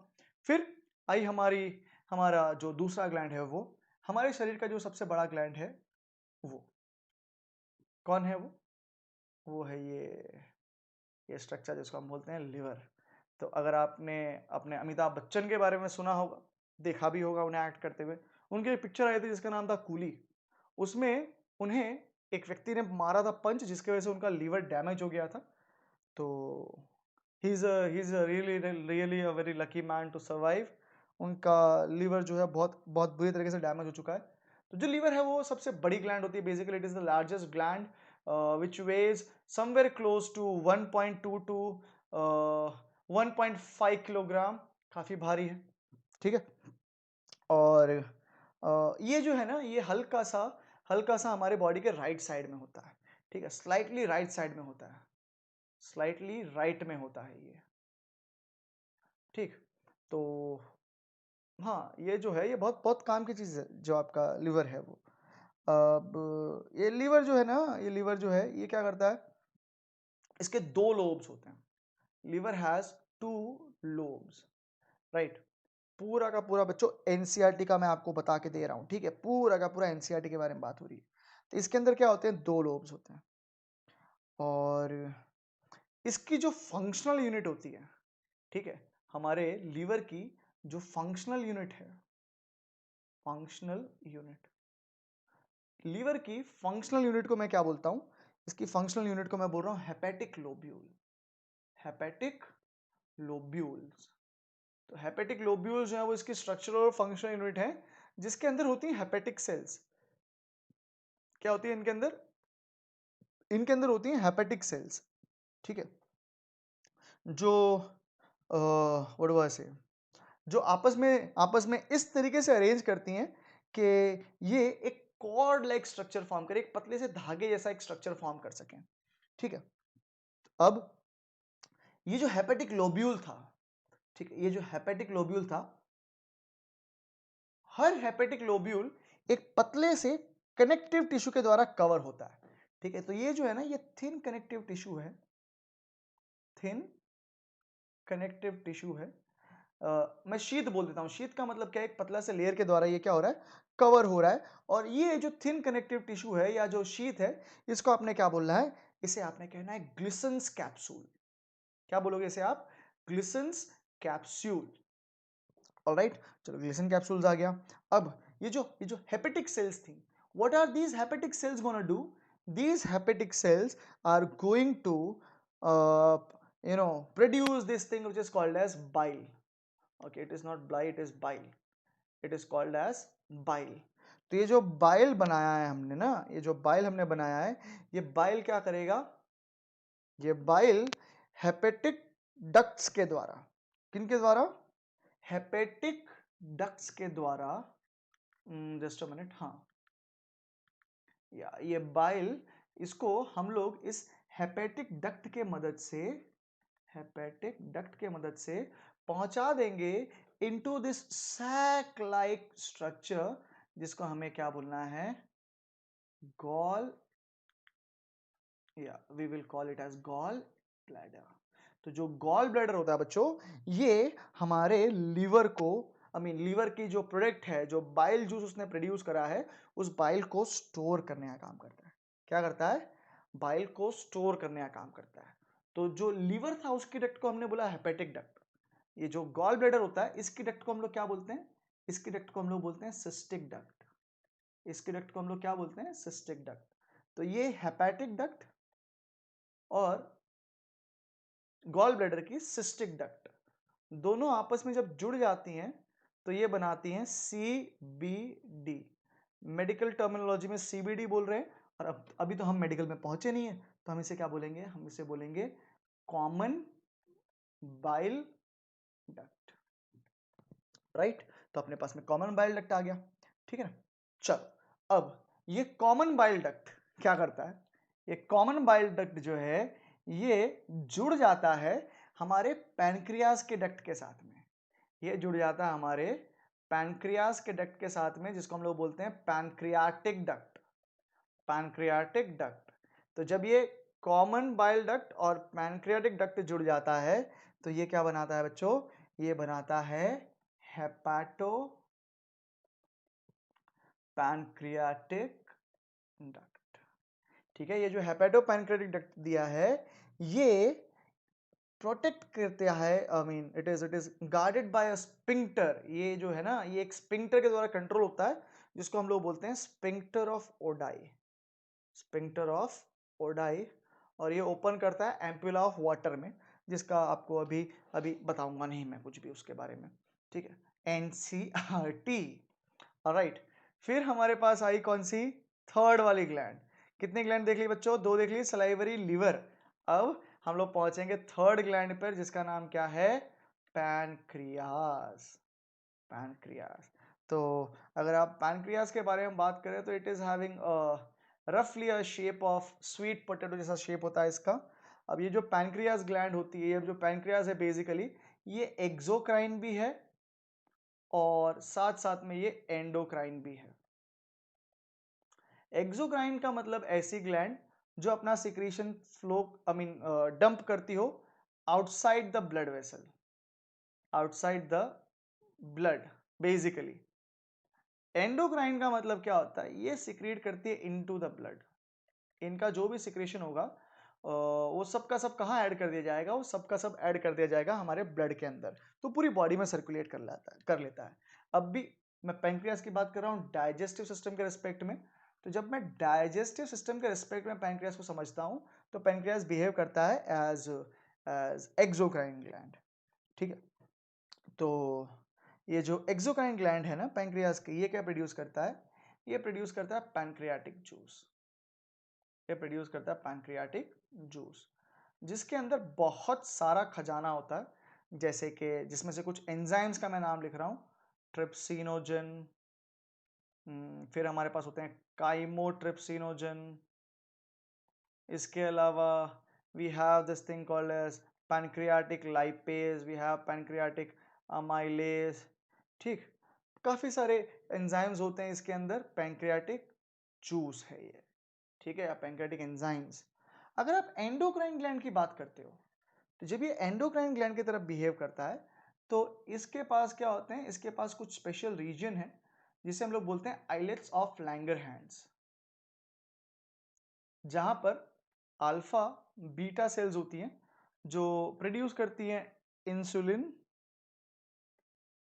फिर आई हमारा जो दूसरा ग्लैंड है, वो हमारे शरीर का जो सबसे बड़ा ग्लैंड है, वो कौन है? वो है ये स्ट्रक्चर जिसको हम बोलते हैं लिवर। तो अगर आपने अपने अमिताभ बच्चन के बारे में सुना होगा, देखा भी होगा उन्हें एक्ट करते हुए, उनकी एक पिक्चर आई थी जिसका नाम था कूली। उसमें उन्हें एक व्यक्ति ने मारा था पंच, जिसकी वजह से उनका लीवर डैमेज हो गया था। तो he is really really a very lucky man to survive. उनका लीवर जो है बहुत बहुत बुरी तरीके से डैमेज हो चुका है। तो जो लीवर है वो सबसे बड़ी ग्लैंड होती है। Basically it is the largest gland which weighs somewhere close to 1.2 to 1.5 kilogram, काफी भारी है, ठीक है। और ये जो है ना, ये हल्का सा हमारे बॉडी के राइट साइड में होता है, ठीक है। स्लाइटली राइट साइड में होता है, स्लाइटली राइट में होता है ये, ठीक। तो हाँ, ये जो है ये बहुत बहुत काम की चीज है जो आपका लिवर है वो। अब ये लीवर जो है ना, ये लीवर जो है ये क्या करता है, इसके दो लोब्स होते हैं। Liver has two lobes, right. पूरा का पूरा बच्चों एनसीईआरटी का मैं आपको बता के दे रहा हूं, ठीक है। पूरा का पूरा एनसीईआरटी के बारे में बात हो रही है। तो इसके अंदर क्या होते हैं, दो लोब्स होते हैं। और इसकी जो फंक्शनल यूनिट होती है, ठीक है, हमारे लीवर की जो फंक्शनल यूनिट है, फंक्शनल यूनिट, लीवर की फंक्शनल यूनिट को मैं क्या बोलता हूं, इसकी फंक्शनल यूनिट को मैं बोल रहा हूं हेपेटिक लोब्यूल। Hepatic lobules. तो हेपेटिक लोब्यूल्स जो है वो इसकी स्ट्रक्चरल और फंक्शनल यूनिट है, जिसके अंदर होती है हेपेटिक सेल्स। क्या होती है इनके अंदर? इनके अंदर होती हैं हेपेटिक सेल्स, ठीक है। जो व्हाट वाज से जो आपस में इस तरीके से अरेंज करती हैं कि ये एक कॉर्ड लाइक स्ट्रक्चर फॉर्म करे, एक पतले से धागे जैसा एक स्ट्रक्चर फॉर्म कर सकें, ठीक है। अब ये जो हेपेटिक लोब्यूल था, ठीक है, ये जो हेपेटिक लोब्यूल था, हर हेपेटिक लोब्यूल एक पतले से कनेक्टिव टिश्यू के द्वारा कवर होता है, ठीक है। तो ये जो है ना, ये थिन कनेक्टिव टिश्यू है, थिन कनेक्टिव टिश्यू है। मैं शीत बोल देता हूं। शीत का मतलब क्या है, एक पतला से लेयर के द्वारा ये क्या हो रहा है, कवर हो रहा है। और ये जो थिन कनेक्टिव टिश्यू है या जो शीत है, इसको आपने क्या बोलना है, इसे आपने कहना है ग्लिसन्स कैप्सूल। क्या बोलोगे इसे आप? Glisson's capsule. ऑलराइट, चलो ग्लिसन कैप्सूल्स आ गया। अब ये जो हेपेटिक सेल्स थी, what are these hepatic cells gonna do? These hepatic cells are going to produce this thing which is called as bile. Okay, it is not bile, it is bile. It is called as bile. तो ये जो bile बनाया है हमने ना, ये जो bile हमने बनाया है, ये बाइल क्या करेगा? ये बाइल हेपेटिक डक्ट्स के द्वारा, किनके द्वारा? हेपेटिक डक्ट्स के द्वारा, जस्ट अ मिनट, हाँ, या ये बाइल, इसको हम लोग इस हेपेटिक डक्ट के मदद से, हेपेटिक डक्ट के मदद से पहुंचा देंगे into this sac like structure, जिसको हमें क्या बोलना है? गॉल, या we will call it as gall bladder. तो जो गॉल ब्लैडर होता है बच्चों, ये हमारे लीवर को, लीवर की जो प्रोडक्ट है, जो बाइल जूस उसने प्रोड्यूस करा है, उस बाइल को स्टोर करने का काम करता है। क्या करता है? बाइल को स्टोर करने का काम करता है। तो जो लीवर था उसकी डक्ट को हमने बोला हेपेटिक डक्ट। ये जो गॉल ब्लैडर होता है, इसकी डक्ट को हम लोग क्या बोलते हैं? इसकी डक्ट को हम लोग बोलते हैं सिस्टिक डक्ट। इसकी डक्ट को हम लोग क्या बोलते हैं? Cystic duct. तो ये हेपेटिक डक्ट और गॉल ब्लैडर की सिस्टिक डक्ट दोनों आपस में जब जुड़ जाती हैं तो ये बनाती हैं CBD। मेडिकल टर्मिनोलॉजी में CBD बोल रहे हैं, और अब अभी तो हम मेडिकल में पहुंचे नहीं है, तो हम इसे क्या बोलेंगे, हम इसे बोलेंगे कॉमन बाइल डक्ट, राइट। तो अपने पास में कॉमन बाइल डक्ट आ गया, ठीक है ना। चलो अब ये कॉमन बाइल डक्ट क्या करता है, ये कॉमन बाइल डक्ट जो है ये जुड़ जाता है हमारे पैनक्रियाज के डक्ट के साथ में। ये जुड़ जाता है हमारे पैनक्रियाज के डक्ट के साथ में, जिसको हम लोग बोलते हैं पैनक्रियाटिक डक्ट। पैनक्रियाटिक डक्ट, तो जब ये कॉमन बाइल डक्ट और पैनक्रियाटिक डक्ट जुड़ जाता है तो ये क्या बनाता है बच्चों, ये बनाता है हेपाटो पैनक्रियाटिक डक्ट। ठीक है, ये जो हेपाटो पैनक्रियाटिक डक्ट दिया है ये प्रोटेक्ट करता है, I mean it is guarded by a sphincter. ये जो है ना, ये एक स्पिंक्टर के द्वारा कंट्रोल होता है, जिसको हम लोग बोलते हैं sphincter of Oddi. Sphincter of Oddi, और ये ओपन करता है एम्पुला ऑफ वाटर में, जिसका आपको अभी अभी बताऊंगा नहीं मैं कुछ भी उसके बारे में, ठीक है, NCERT। ऑलराइट, फिर हमारे पास आई कौन सी, थर्ड वाली ग्लैंड। कितनी ग्लैंड देख ली बच्चों, दो देख ली, सलाइवरी लीवर। अब हम लोग पहुंचेंगे थर्ड ग्लैंड पर, जिसका नाम क्या है, पैनक्रियास। पैनक्रियास, तो अगर आप पैनक्रियास के बारे में बात करें तो इट इज हैविंग रफली अ शेप ऑफ स्वीट पोटैटो जैसा शेप होता है इसका। अब ये जो पैनक्रियास ग्लैंड होती है, ये जो पैनक्रियास है बेसिकली ये एक्सोक्राइन भी है और साथ साथ में ये एंडोक्राइन भी है। एक्सोक्राइन का मतलब ऐसी ग्लैंड जो अपना secretion flow I mean dump करती हो outside the blood vessel, outside the blood basically. Endocrine का मतलब क्या होता है, ये सिक्रीट करती है इनटू द ब्लड। इनका जो भी सिक्रेशन होगा वो सब का सब कहाँ ऐड कर दिया जाएगा, वो सब का सब ऐड कर दिया जाएगा हमारे ब्लड के अंदर, तो पूरी बॉडी में सर्कुलेट कर लेता है। अब भी मैं पैंक्रियास की बात कर रहा हूँ डाइजेस्टिव सिस्टम के रिस्पेक्ट में, तो जब मैं डाइजेस्टिव सिस्टम के रिस्पेक्ट में पैंक्रियास को समझता हूँ तो पैंक्रियास बिहेव करता है एज एज एक्सोक्राइन ग्लैंड, ठीक है। तो ये जो एक्सोक्राइन ग्लैंड है ना पैंक्रियास की, ये क्या प्रोड्यूस करता है, ये प्रोड्यूस करता है पैंक्रियाटिक जूस। ये प्रोड्यूस करता है पैंक्रियाटिक जूस, जिसके अंदर बहुत सारा खजाना होता है, जैसे कि जिसमें से कुछ एंजाइम्स का मैं नाम लिख रहा हूँ, ट्रिप्सिनोजन, फिर हमारे पास होते हैं काइमोट्रिप्सिनोजन। इसके अलावा we have this thing called as pancreatic lipase, we have pancreatic amylase, ठीक, काफ़ी सारे एंजाइम्स होते हैं इसके अंदर। पैंक्रियाटिक जूस है ये, ठीक है, या पैंक्रियाटिक एंजाइम्स। अगर आप एंडोक्राइन ग्लैंड की बात करते हो तो जब ये एंडोक्राइन ग्लैंड की तरफ बिहेव करता है तो इसके पास क्या होते हैं, इसके पास कुछ स्पेशल रीजन है जिसे हम लोग बोलते हैं आइलेट्स ऑफ लैंगरहैंस, जहां पर अल्फा बीटा सेल्स होती हैं जो प्रोड्यूस करती हैं insulin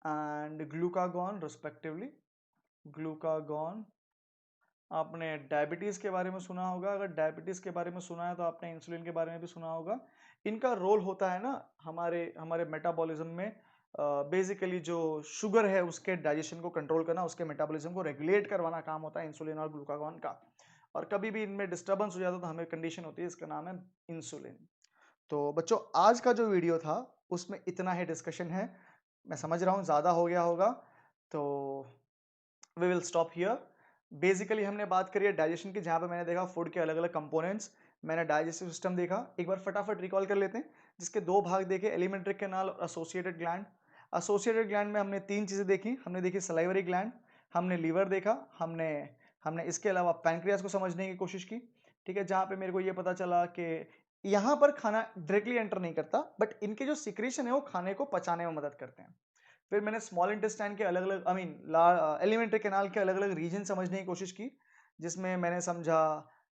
and glucagon respectively. Glucagon, आपने डायबिटीज़ के बारे में सुना होगा, अगर डायबिटीज़ के बारे में सुना है तो आपने इंसुलिन के बारे में भी सुना होगा। इनका रोल होता है ना हमारे हमारे मेटाबॉलिज्म में, बेसिकली जो शुगर है उसके डाइजेशन को कंट्रोल करना, उसके मेटाबॉलिज्म को रेगुलेट करवाना काम होता है इंसुलिन और ग्लूकागॉन का। और कभी भी इनमें डिस्टर्बेंस हो जाता है तो हमें कंडीशन होती है, इसका नाम है इंसुलिन। तो बच्चों आज का जो वीडियो था उसमें इतना ही डिस्कशन है, मैं समझ रहा हूँ ज़्यादा हो गया होगा, तो we will stop here. Basically हमने बात करी है डाइजेशन की, जहाँ पे मैंने देखा फूड के अलग अलग कंपोनेंट्स, मैंने डाइजेस्टिव सिस्टम देखा, एक बार फटाफट रिकॉल कर लेते हैं, जिसके दो भाग देखे, एलिमेंट्री कैनाल और एसोसिएटेड ग्लैंड। एसोसिएटेड ग्लैंड में हमने तीन चीज़ें देखी, हमने देखी सलाइवरी ग्लैंड, हमने लीवर देखा, हमने हमने इसके अलावा पैंक्रियास को समझने की कोशिश की, ठीक है, जहाँ पे मेरे को ये पता चला कि यहाँ पर खाना डायरेक्टली एंटर नहीं करता, बट इनके जो सिक्रेशन है वो खाने को पचाने में मदद करते हैं। फिर मैंने स्मॉल इंटेस्टाइन के अलग अलग आई मीन एलिमेंट्री कैनाल के अलग अलग रीजन समझने की कोशिश की, जिसमें मैंने समझा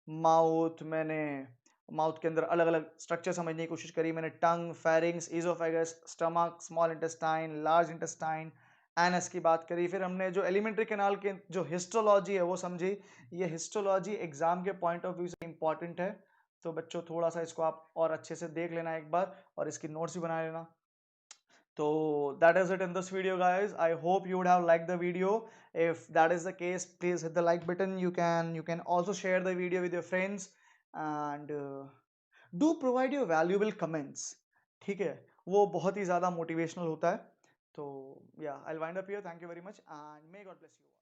माउथ, मैंने माउथ के अंदर अलग अलग स्ट्रक्चर समझने की कोशिश करी, मैंने tongue, pharynx, esophagus, stomach, small intestine, large intestine, anus की बात करी, फिर हमने जो एलिमेंट्री कैनाल के जो हिस्टोलॉजी है वो समझी। ये हिस्टोलॉजी एग्जाम के पॉइंट ऑफ व्यू से इंपॉर्टेंट है, तो बच्चों थोड़ा सा इसको आप और अच्छे से देख लेना एक बार, और इसकी नोट्स भी बना लेना। So that is it in this video, guys. I hope you would have liked the video. If that is the case, please hit the like button. You can also share the video with your friends, and do provide your valuable comments. ठीक है, वो बहुत ही ज़्यादा motivational होता है। तो yeah, I'll wind up here. Thank you very much, and may God bless you all.